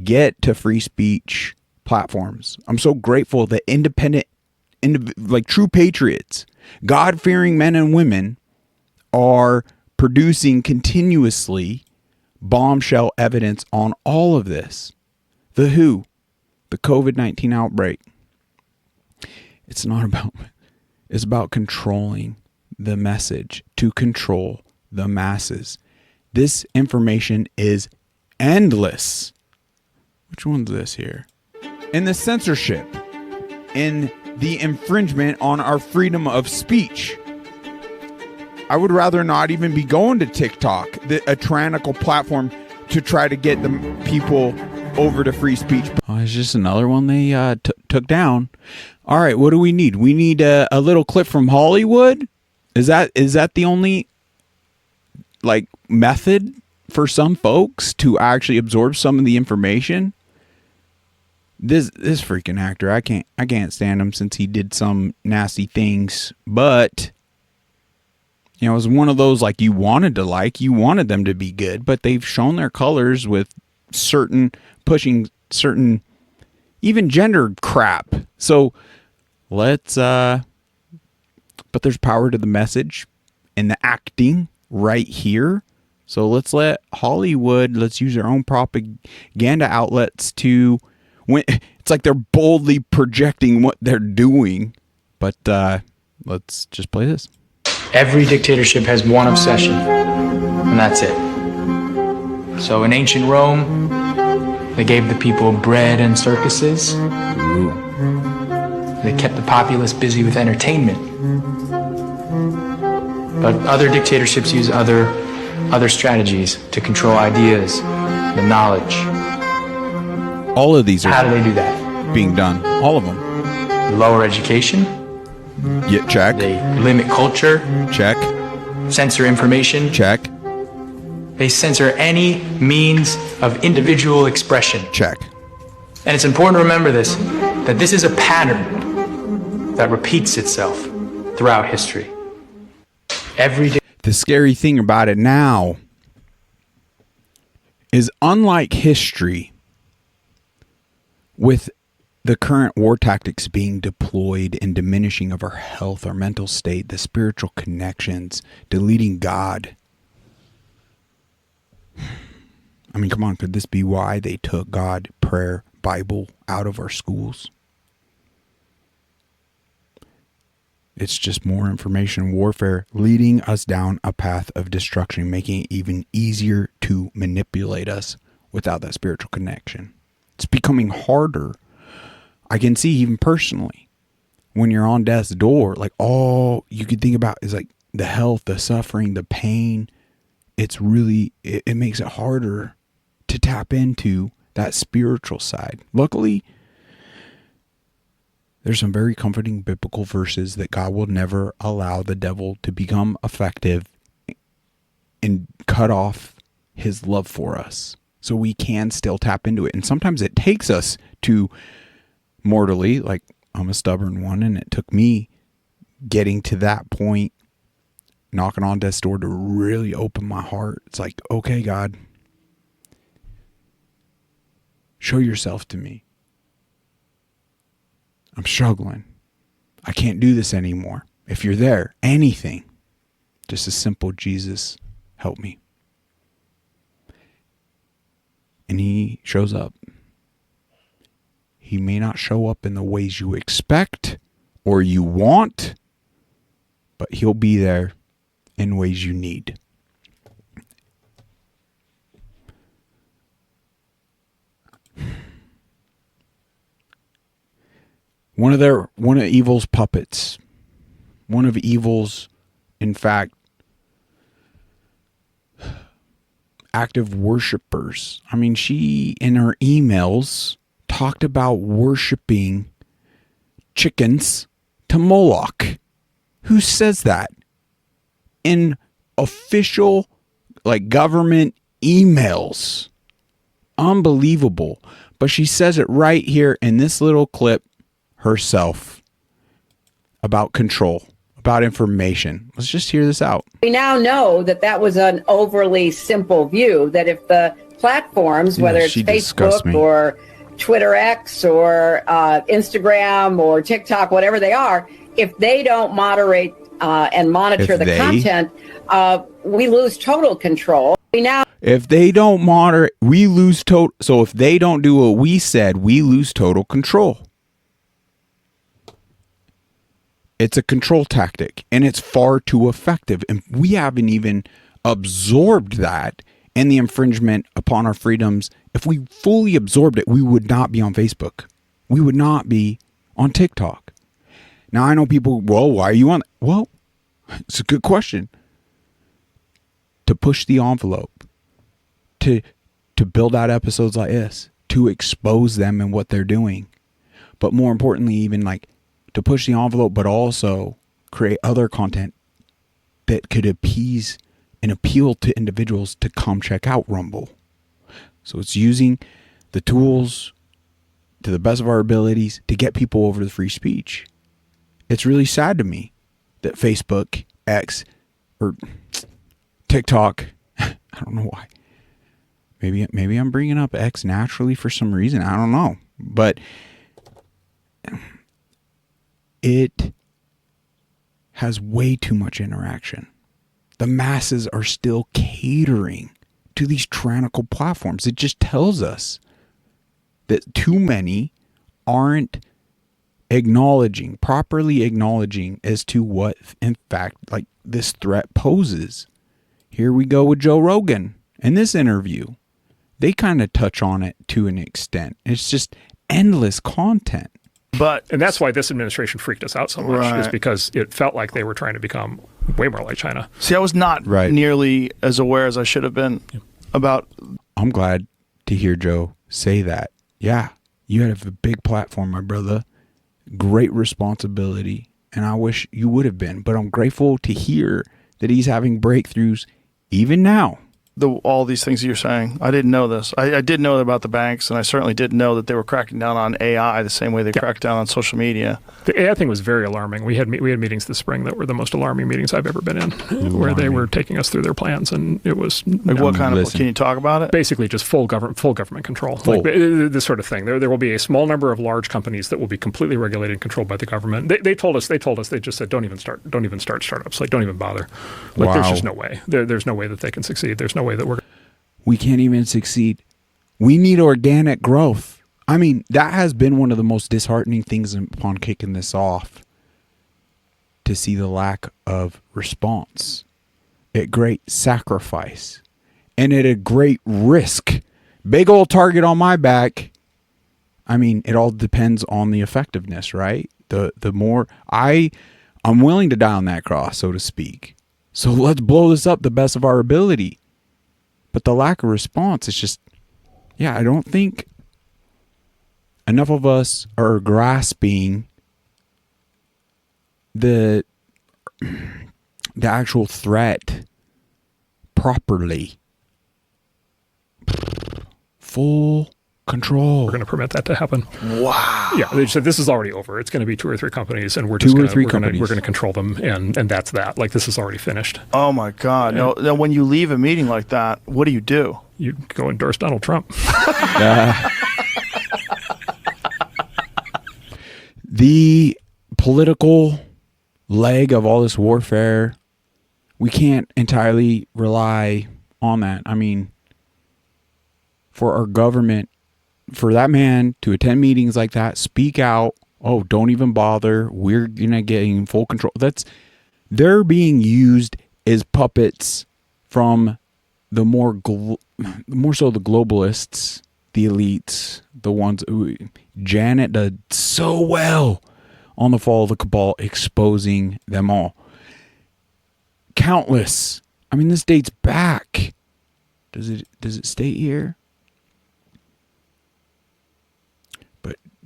get to free speech platforms. I'm so grateful that independent, true patriots, God-fearing men and women are producing continuously bombshell evidence on all of this. The WHO, the COVID-19 outbreak. It's about controlling the message to control the masses. This information is endless. Which one's this here? In the censorship, in the infringement on our freedom of speech. I would rather not even be going to TikTok, a tyrannical platform, to try to get the people over to free speech. Oh, it's just another one they took down. All right, what do we need? We need a little clip from Hollywood. Is that the only method for some folks to actually absorb some of the information? This freaking actor, I can't stand him since he did some nasty things, but it was one of those you wanted them to be good, but they've shown their colors with pushing certain even gender crap. So but there's power to the message and the acting right here So let's let Hollywood, let's use their own propaganda outlets to, it's like they're boldly projecting what they're doing. But let's just play this. Every dictatorship has one obsession, and that's it. So in ancient Rome, they gave the people bread and circuses. Ooh. They kept the populace busy with entertainment. But other dictatorships use other strategies to control ideas, the knowledge. All of these are How do they do that? being done. All of them. Lower education. Yeah, check. They limit culture. Check. Censor information. Check. They censor any means of individual expression. Check. And it's important to remember this, that this is a pattern that repeats itself throughout history. Every day. The scary thing about it now is, unlike history, with the current war tactics being deployed and diminishing of our health, our mental state, the spiritual connections, deleting God. I mean, come on, could this be why they took God, prayer, Bible out of our schools? It's just more information warfare leading us down a path of destruction, making it even easier to manipulate us without that spiritual connection. It's becoming harder. I can see even personally when you're on death's door, like all you could think about is like the health, the suffering, the pain. It's really, it makes it harder to tap into that spiritual side. Luckily, there's some very comforting biblical verses that God will never allow the devil to become effective and cut off his love for us. So we can still tap into it. And sometimes it takes us to mortally, like I'm a stubborn one, and it took me getting to that point, knocking on death's door, to really open my heart. It's like, okay, God, show yourself to me. I'm struggling. I can't do this anymore. If you're there, anything, just a simple Jesus, help me. And he shows up. He may not show up in the ways you expect or you want, but he'll be there in ways you need. One of evil's puppets, one of evil's, in fact, active worshipers. I mean, she, in her emails, talked about worshiping chickens to Moloch. Who says that? In official, like, government emails. Unbelievable. But she says it right here in this little clip herself about control, about information. Let's just hear this out. We now know that that was an overly simple view, that if the platforms, whether it's Facebook or Twitter X or Instagram or TikTok, whatever they are, if they don't moderate and monitor the content, we lose total control. If they don't moderate, we lose total. So if they don't do what we said, we lose total control. It's a control tactic, and it's far too effective. And we haven't even absorbed that and the infringement upon our freedoms. If we fully absorbed it, we would not be on Facebook. We would not be on TikTok. Now, I know people, well, why are you on? Well, it's a good question. To push the envelope, to build out episodes like this, to expose them and what they're doing. But more importantly, even like to push the envelope, but also create other content that could appease and appeal to individuals to come check out Rumble. So it's using the tools to the best of our abilities to get people over to free speech. It's really sad to me that Facebook, X, or TikTok, I don't know why. Maybe I'm bringing up X naturally for some reason. I don't know. But it has way too much interaction. the masses are still catering to these tyrannical platforms. It just tells us that too many aren't properly acknowledging as to what, in fact, like this threat poses. Here we go with Joe Rogan in this interview. They kind of touch on it to an extent. It's just endless content. And that's why this administration freaked us out so much, is because it felt like they were trying to become way more like China. See, I was not nearly as aware as I should have been about. I'm glad to hear Joe say that. Yeah, you have a big platform, my brother. Great responsibility. And I wish you would have been. But I'm grateful to hear that he's having breakthroughs even now. All these things that you're saying. I didn't know this. I did know about the banks, and I certainly did know that they were cracking down on AI the same way they cracked down on social media. The AI thing was very alarming. We had meetings this spring that were the most alarming meetings I've ever been in, where they were taking us through their plans, and it was like what kind of? Can you talk about it? Basically, just full government control. Like this sort of thing. There will be a small number of large companies that will be completely regulated and controlled by the government. They told us. They just said, don't even start startups. Like, don't even bother. Like, there's just no way. There's no way that they can succeed. There's no way that we can't even succeed. We need organic growth. I mean, that has been one of the most disheartening things upon kicking this off, to see the lack of response at great sacrifice and at a great risk. Big old target on my back. I mean, it all depends on the effectiveness, right? The more I'm willing to die on that cross, so to speak. So let's blow this up the best of our ability. But the lack of response is just, I don't think enough of us are grasping the actual threat properly. Full control. We're going to permit that to happen. Wow. Yeah, they said this is already over. It's going to be 2 or 3 companies, and we're going to control them, and that's that. Like, this is already finished. Oh my God! Now, when you leave a meeting like that, what do? You go endorse Donald Trump. The political leg of all this warfare, we can't entirely rely on that. I mean, for our government, for that man to attend meetings like that, speak out, don't even bother, we're gonna get in full control. They're being used as puppets from the more so the globalists, the elites, the ones who Janet did so well on the fall of the cabal, exposing them all. Countless. I mean, this dates back. Does it state here?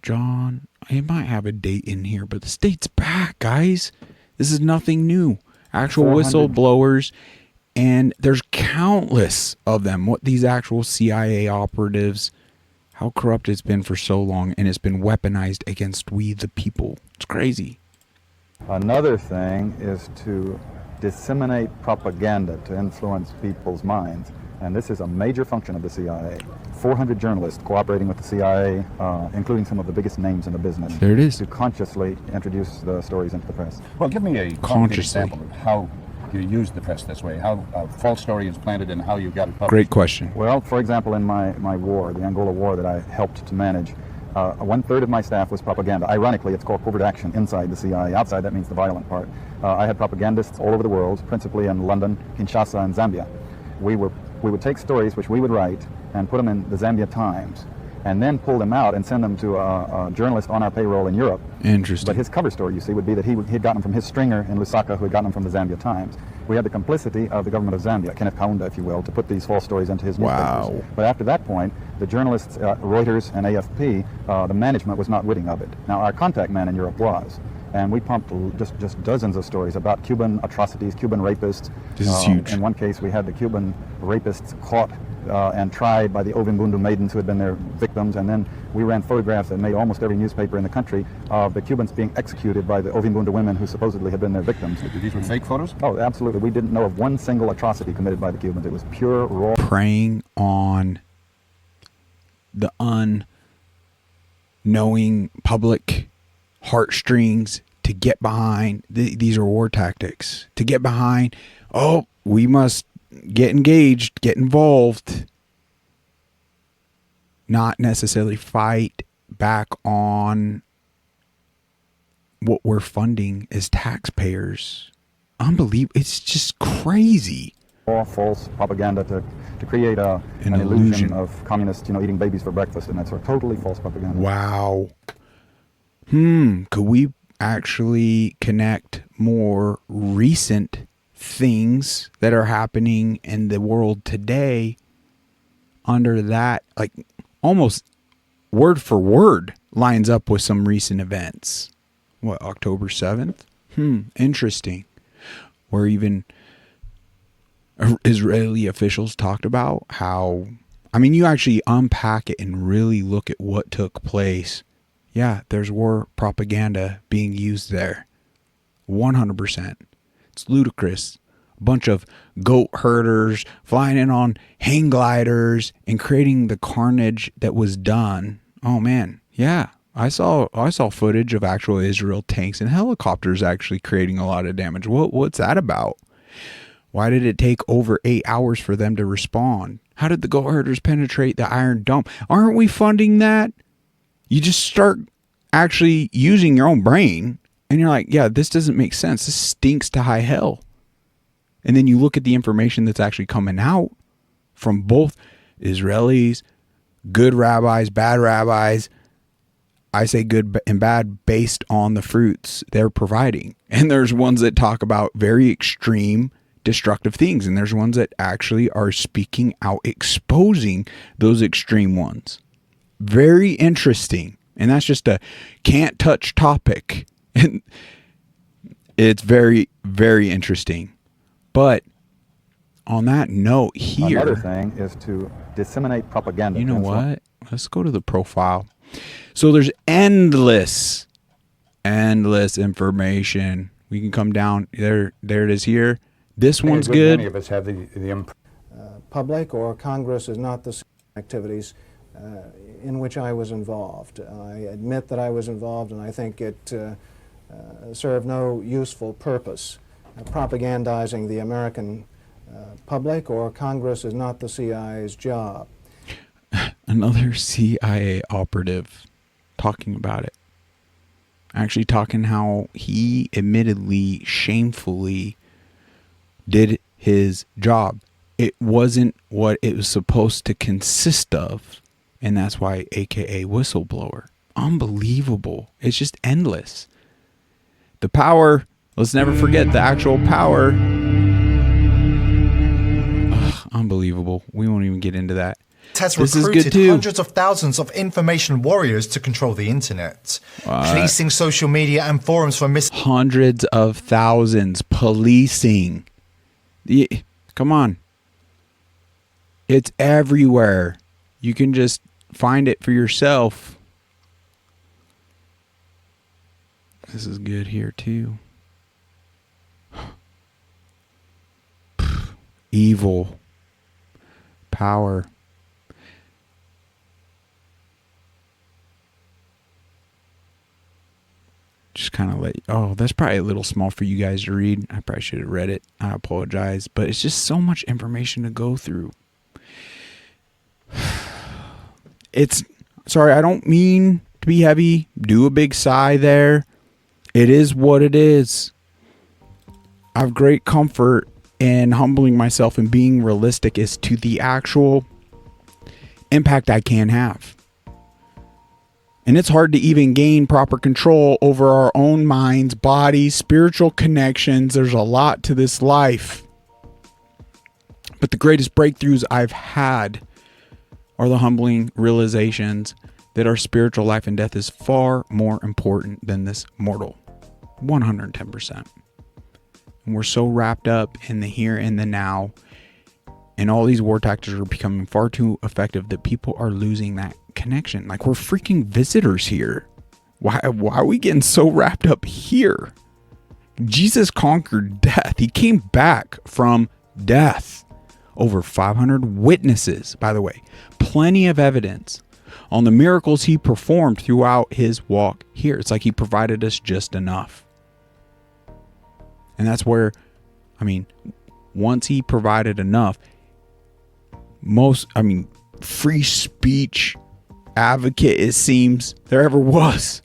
John, it might have a date in here, but the state's back, guys. This is nothing new. Actual whistleblowers, and there's countless of them. What these actual CIA operatives, how corrupt it's been for so long, and it's been weaponized against we the people. It's crazy. Another thing is to disseminate propaganda to influence people's minds. And this is a major function of the CIA. 400 journalists cooperating with the CIA, including some of the biggest names in the business. There it is. To consciously introduce the stories into the press. Well, give me a concrete example of how you use the press this way, how a false story is planted and how you got it published. Great question. Well, for example, in my war, the Angola War that I helped to manage, 1/3 of my staff was propaganda. Ironically, it's called covert action inside the CIA. Outside, that means the violent part. I had propagandists all over the world, principally in London, Kinshasa, and Zambia. We would take stories which we would write and put them in the Zambia Times, and then pull them out and send them to a journalist on our payroll in Europe. Interesting. But his cover story, you see, would be that he'd gotten them from his stringer in Lusaka, who had gotten them from the Zambia Times. We had the complicity of the government of Zambia, Kenneth Kaunda, if you will, to put these false stories into his newspapers. But after that point, the journalists, Reuters and AFP, the management was not witting of it. Now, our contact man in Europe was. And we pumped just dozens of stories about Cuban atrocities, Cuban rapists. This is huge. In one case, we had the Cuban rapists caught and tried by the Ovimbundu maidens who had been their victims. And then we ran photographs that made almost every newspaper in the country of the Cubans being executed by the Ovimbundu women who supposedly had been their victims. These were fake photos? Oh, absolutely. We didn't know of one single atrocity committed by the Cubans. It was pure, raw. Preying on the unknowing public heartstrings to get behind. These are war tactics. To get behind, we must get engaged, get involved, not necessarily fight back on what we're funding as taxpayers. Unbelievable. It's just crazy. All false propaganda to create an illusion of communists, eating babies for breakfast, and that's totally false propaganda. Wow. Could we actually connect more recent things that are happening in the world today under that, like almost word for word lines up with some recent events? What, October 7th? Interesting. Where even Israeli officials talked about how, I mean, you actually unpack it and really look at what took place. Yeah, there's war propaganda being used there. 100%. It's ludicrous. A bunch of goat herders flying in on hang gliders and creating the carnage that was done. Oh man, yeah. I saw footage of actual Israel tanks and helicopters actually creating a lot of damage. What's that about? Why did it take over 8 hours for them to respond? How did the goat herders penetrate the Iron Dome? Aren't we funding that? You just start actually using your own brain and you're like, yeah, this doesn't make sense. This stinks to high hell. And then you look at the information that's actually coming out from both Israelis, good rabbis, bad rabbis. I say good and bad based on the fruits they're providing. And there's ones that talk about very extreme destructive things. And there's ones that actually are speaking out, exposing those extreme ones. Very interesting. And that's just a can't touch topic. And it's very, very interesting. But on that note here. Another thing is to disseminate propaganda. You know what? Let's go to the profile. So there's endless information. We can come down there. There it is here. This one's good. Many of us have the public or Congress is not the activities in which I was involved. I admit that I was involved, and I think it served no useful purpose. Propagandizing the American public or Congress is not the CIA's job. Another CIA operative talking about it. Actually talking how he admittedly, shamefully did his job. It wasn't what it was supposed to consist of. And that's why AKA whistleblower. Unbelievable. It's just endless. The power, let's never forget the actual power. Ugh, unbelievable. We won't even get into that. Has recruited hundreds of thousands of information warriors to control the internet, policing social media and forums for hundreds of thousands policing. Come on. It's everywhere. You can just find it for yourself. This is good here too. Evil. Power. Just kind of that's probably a little small for you guys to read. I probably should have read it. I apologize. But it's just so much information to go through. Sorry, I don't mean to be heavy. Do a big sigh there. It is what it is. I have great comfort in humbling myself and being realistic as to the actual impact I can have. And it's hard to even gain proper control over our own minds, bodies, spiritual connections. There's a lot to this life. But the greatest breakthroughs I've had are the humbling realizations that our spiritual life and death is far more important than this mortal. 110%. And we're so wrapped up in the here and the now. And all these war tactics are becoming far too effective that people are losing that connection. Like, we're freaking visitors here. Why are we getting so wrapped up here? Jesus conquered death. He came back from death. Over 500 witnesses, by the way. Plenty of evidence on the miracles he performed throughout his walk here. It's like he provided us just enough. And that's where, once he provided enough, free speech advocate it seems there ever was,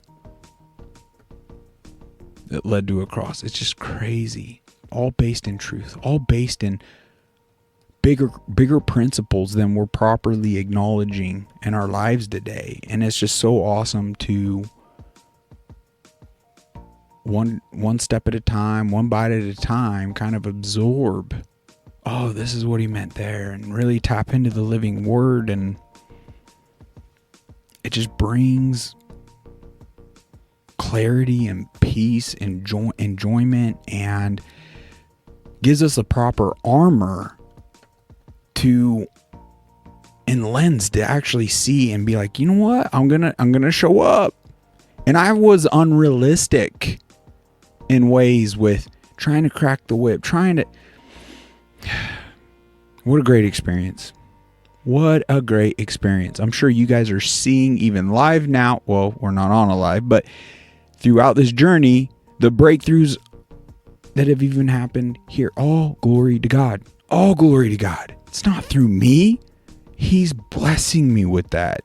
that led to a cross. It's just crazy. All based in truth, all based in bigger principles than we're properly acknowledging in our lives today. And it's just so awesome to one step at a time, one bite at a time, kind of absorb, oh, this is what he meant there, and really tap into the living word. And it just brings clarity and peace and enjoyment, and gives us a proper armor and lens to actually see and be like, you know what, I'm gonna show up. And I was unrealistic in ways with trying to crack the whip, what a great experience. What a great experience. I'm sure you guys are seeing even live now. Well, we're not on a live, but throughout this journey, the breakthroughs that have even happened here. All glory to God. All glory to God. It's not through me. He's blessing me with that.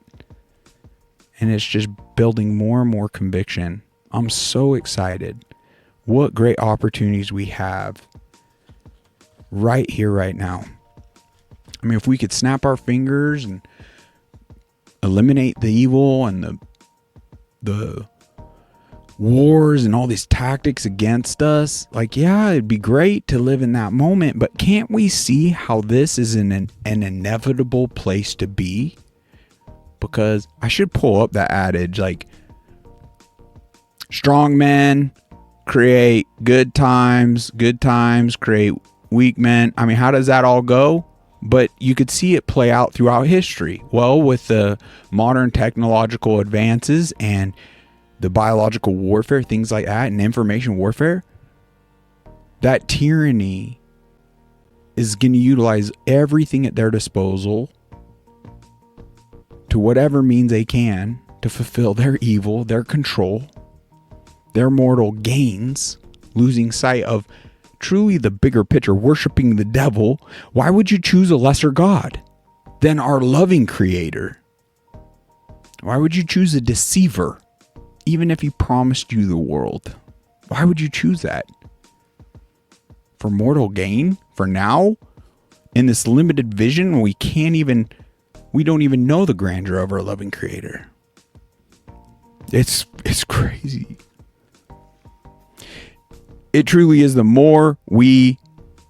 And it's just building more and more conviction. I'm so excited. What great opportunities we have right here, right now. I mean, if we could snap our fingers and eliminate the evil and the wars and all these tactics against us, like, yeah, it'd be great to live in that moment, but can't we see how this is an inevitable place to be? Because I should pull up that adage, like, strong men create good times create weak men. I mean, how does that all go? But you could see it play out throughout history. Well, with the modern technological advances and the biological warfare, things like that, and information warfare, that tyranny is going to utilize everything at their disposal to whatever means they can to fulfill their evil, their control, their mortal gains, losing sight of truly the bigger picture, worshiping the devil. Why would you choose a lesser God than our loving creator? Why would you choose a deceiver, even if he promised you the world? Why would you choose that? For mortal gain? For now? In this limited vision, we don't even know the grandeur of our loving creator. It's crazy. It truly is. The more we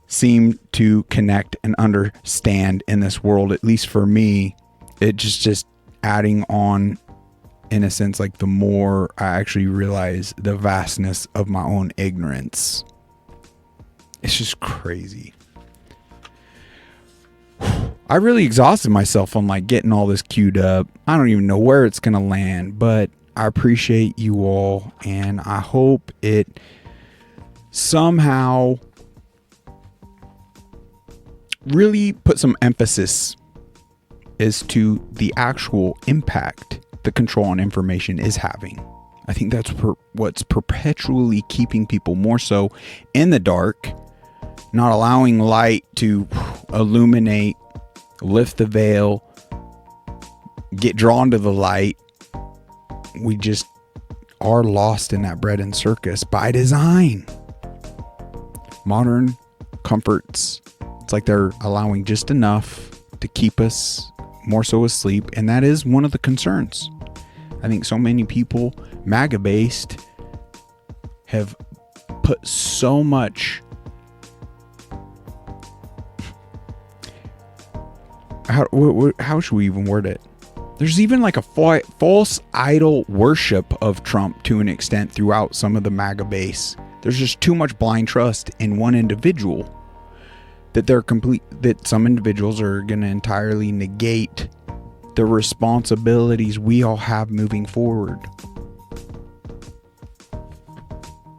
seem to connect and understand in this world, at least for me, it just adding on, in a sense, like the more I actually realize the vastness of my own ignorance. It's just crazy. I really exhausted myself on like getting all this queued up. I don't even know where it's going to land, but I appreciate you all, and I hope it somehow really put some emphasis as to the actual impact the control on information is having. I think that's what's perpetually keeping people more so in the dark, not allowing light to illuminate, lift the veil, get drawn to the light. We just are lost in that bread and circus by design. Modern comforts, it's like they're allowing just enough to keep us more so asleep, and that is one of the concerns. I think so many people, MAGA based, have put so much how should we even word it? There's even like a false idol worship of Trump to an extent throughout some of the MAGA base. There's just too much blind trust in one individual that some individuals are going to entirely negate the responsibilities we all have moving forward.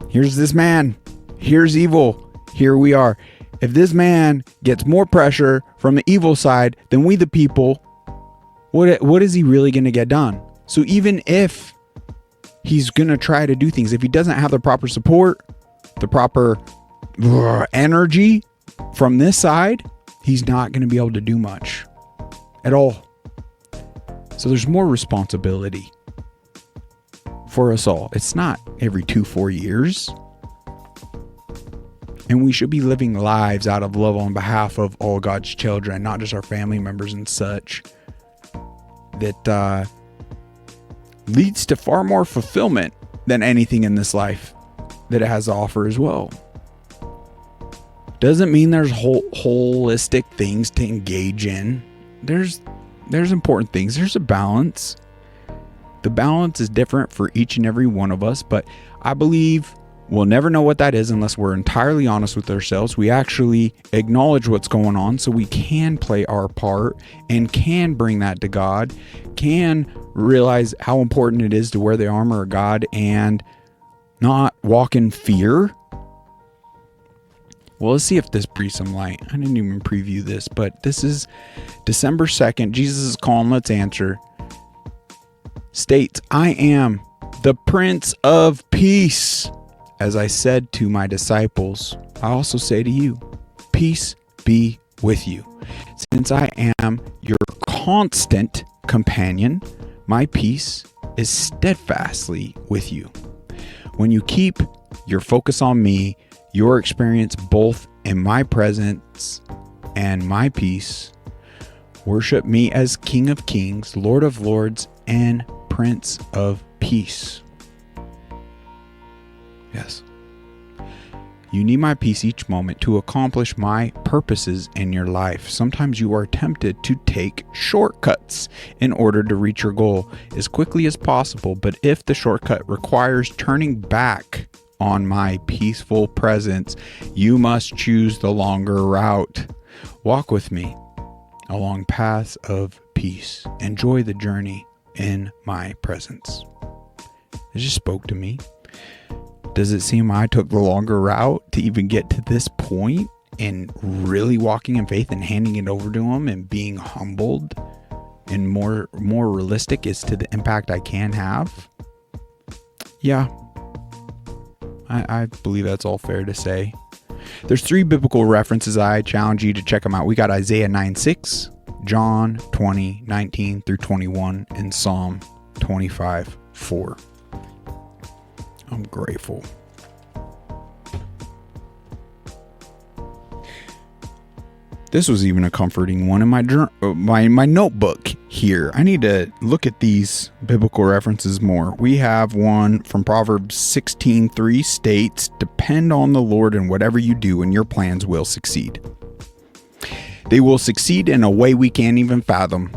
Here's this man. Here's evil. Here we are. If this man gets more pressure from the evil side than we the people, what is he really going to get done? So even if he's going to try to do things, if he doesn't have the proper support, the proper energy, from this side, he's not going to be able to do much at all. So there's more responsibility for us all. It's not every 2-4 years. And we should be living lives out of love on behalf of all God's children, not just our family members and such. That leads to far more fulfillment than anything in this life that it has to offer as well. Doesn't mean there's holistic things to engage in. There's important things. There's a balance. The balance is different for each and every one of us, but I believe we'll never know what that is unless we're entirely honest with ourselves. We actually acknowledge what's going on so we can play our part and can bring that to God, can realize how important it is to wear the armor of God and not walk in fear. Well, let's see if this breathes some light. I didn't even preview this, but this is December 2nd. Jesus is calling. Let's answer. States, I am the Prince of Peace. As I said to my disciples, I also say to you, peace be with you. Since I am your constant companion, my peace is steadfastly with you. When you keep your focus on me, your experience both in my presence and my peace, worship me as King of Kings, Lord of Lords, and Prince of Peace. Yes. You need my peace each moment to accomplish my purposes in your life. Sometimes you are tempted to take shortcuts in order to reach your goal as quickly as possible. But if the shortcut requires turning back on my peaceful presence, you must choose the longer route. Walk with me along paths of peace. Enjoy the journey in my presence. It just spoke to me. Does it seem I took the longer route to even get to this point and really walking in faith and handing it over to him and being humbled and more realistic as to the impact I can have? Yeah, I believe that's all fair to say. There's 3 biblical references. I challenge you to check them out. We got Isaiah 9:6, John 20:19 through 21, and Psalm 25:4. I'm grateful. This was even a comforting one in my notebook here. I need to look at these biblical references more. We have one from Proverbs 16:3 states, "Depend on the Lord in whatever you do, and your plans will succeed." They will succeed in a way we can't even fathom.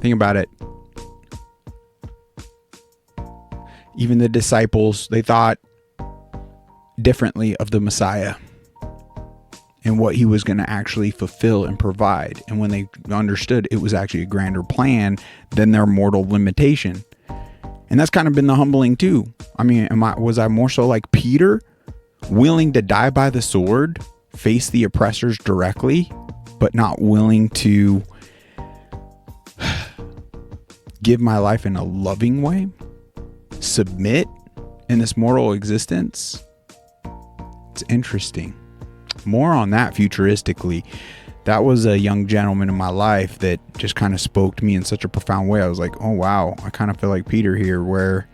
Think about it. Even the disciples, they thought differently of the Messiah and what he was going to actually fulfill and provide. And when they understood it was actually a grander plan than their mortal limitation. And that's kind of been the humbling too. I mean, was I more so like Peter, willing to die by the sword, face the oppressors directly, but not willing to give my life in a loving way? Submit in this mortal existence? It's interesting. More on that futuristically. That was a young gentleman in my life that just kind of spoke to me in such a profound way. I was like, oh wow, I kind of feel like Peter here, where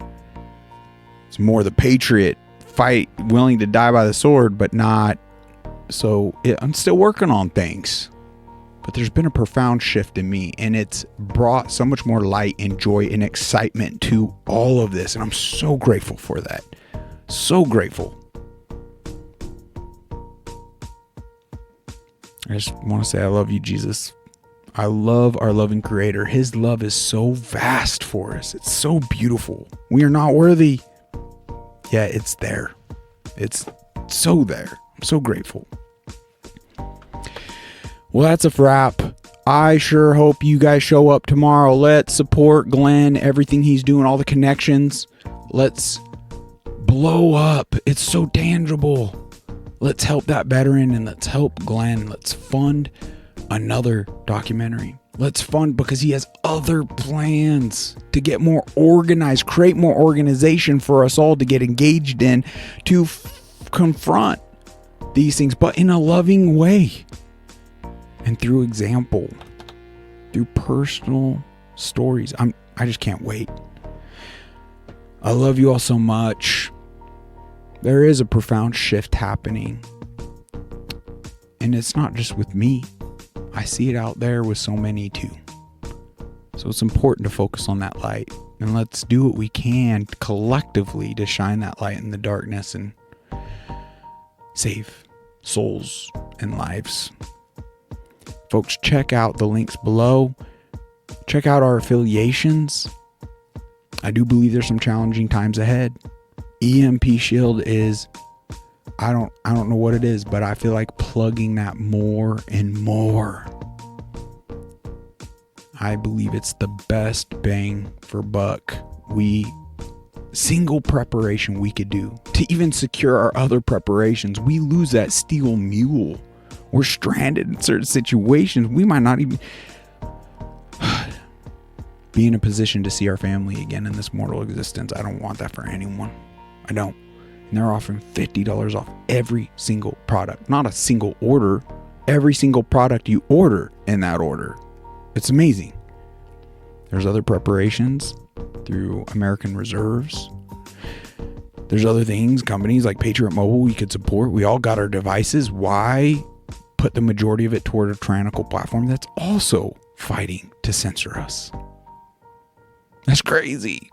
it's more the patriot fight, willing to die by the sword, but not. So I'm still working on things. But there's been a profound shift in me, and it's brought so much more light and joy and excitement to all of this. And I'm so grateful for that. So grateful. I just want to say I love you, Jesus. I love our loving Creator. His love is so vast for us. It's so beautiful. We are not worthy. Yeah, it's there. It's so there. I'm so grateful. Well, that's a wrap. I sure hope you guys show up tomorrow. Let's support Glenn, everything he's doing, all the connections. Let's blow up. It's so tangible. Let's help that veteran, and let's help Glenn. Let's fund another documentary. Let's fund, because he has other plans to get more organized, create more organization for us all to get engaged in, to confront these things, but in a loving way and through example, through personal stories. I just can't wait. I love you all so much. There is a profound shift happening, and it's not just with me. I see it out there with so many too. So it's important to focus on that light, and let's do what we can collectively to shine that light in the darkness and save souls and lives. Folks, check out the links below. Check out our affiliations. I do believe there's some challenging times ahead. EMP Shield is, I don't know what it is, but I feel like plugging that more and more. I believe it's the best bang for buck single preparation we could do to even secure our other preparations. We lose that steel mule. We're stranded in certain situations. We might not even be in a position to see our family again in this mortal existence. I don't want that for anyone. I don't. And they're offering $50 off every single product. Not a single order. Every single product you order in that order. It's amazing. There's other preparations through American Reserves. There's other things, companies like Patriot Mobile we could support. We all got our devices. Why put the majority of it toward a tyrannical platform that's also fighting to censor us? That's crazy.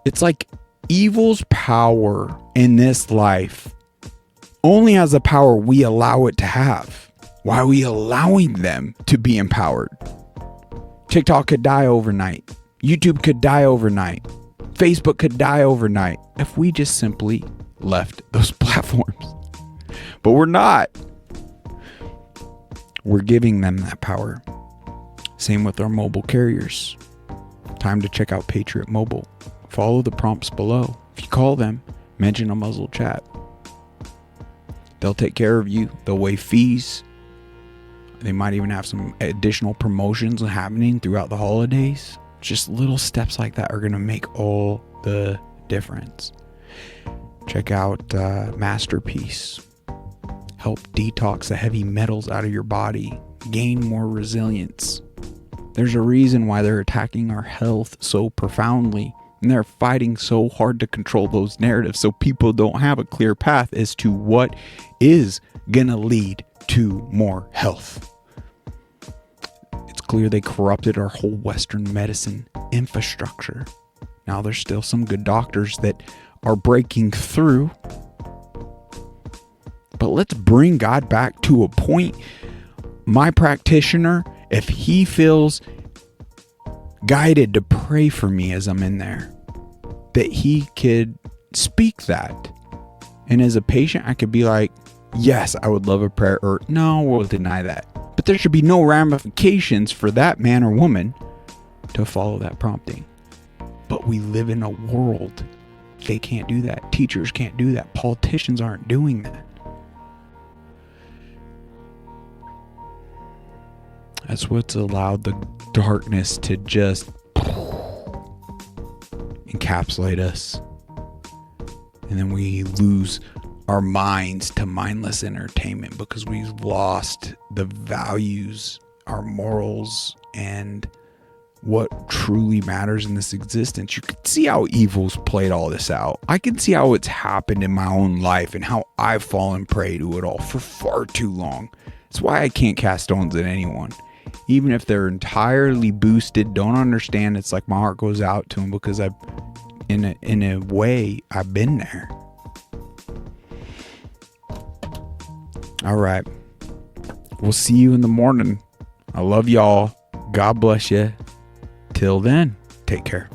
It's like evil's power in this life only has the power we allow it to have. Why are we allowing them to be empowered? TikTok could die overnight. YouTube could die overnight. Facebook could die overnight if we just simply left those platforms. But we're not. We're giving them that power. Same with our mobile carriers. Time to check out Patriot Mobile. Follow the prompts below. If you call them, mention UNMUZZLED chat. They'll take care of you. They'll waive fees. They might even have some additional promotions happening throughout the holidays. Just little steps like that are going to make all the difference. Check out Masterpiece. Help detox the heavy metals out of your body. Gain more resilience. There's a reason why they're attacking our health so profoundly. And they're fighting so hard to control those narratives so people don't have a clear path as to what is going to lead to more health. It's clear they corrupted our whole Western medicine infrastructure. Now there's still some good doctors that are breaking through. But let's bring God back to a point. My practitioner, if he feels guided to pray for me as I'm in there, that he could speak that. And as a patient, I could be like, yes, I would love a prayer, or no, we'll deny that. But there should be no ramifications for that man or woman to follow that prompting. But we live in a world they can't do that. Teachers can't do that. Politicians aren't doing that. That's what's allowed the darkness to just encapsulate us. And then we lose our minds to mindless entertainment because we've lost the values, our morals, and what truly matters in this existence. You can see how evil's played all this out. I can see how it's happened in my own life and how I've fallen prey to it all for far too long. That's why I can't cast stones at anyone. Even if they're entirely boosted, don't understand. It's like my heart goes out to them because I've, in a way, I've been there. All right. We'll see you in the morning. I love y'all. God bless you. Till then, take care.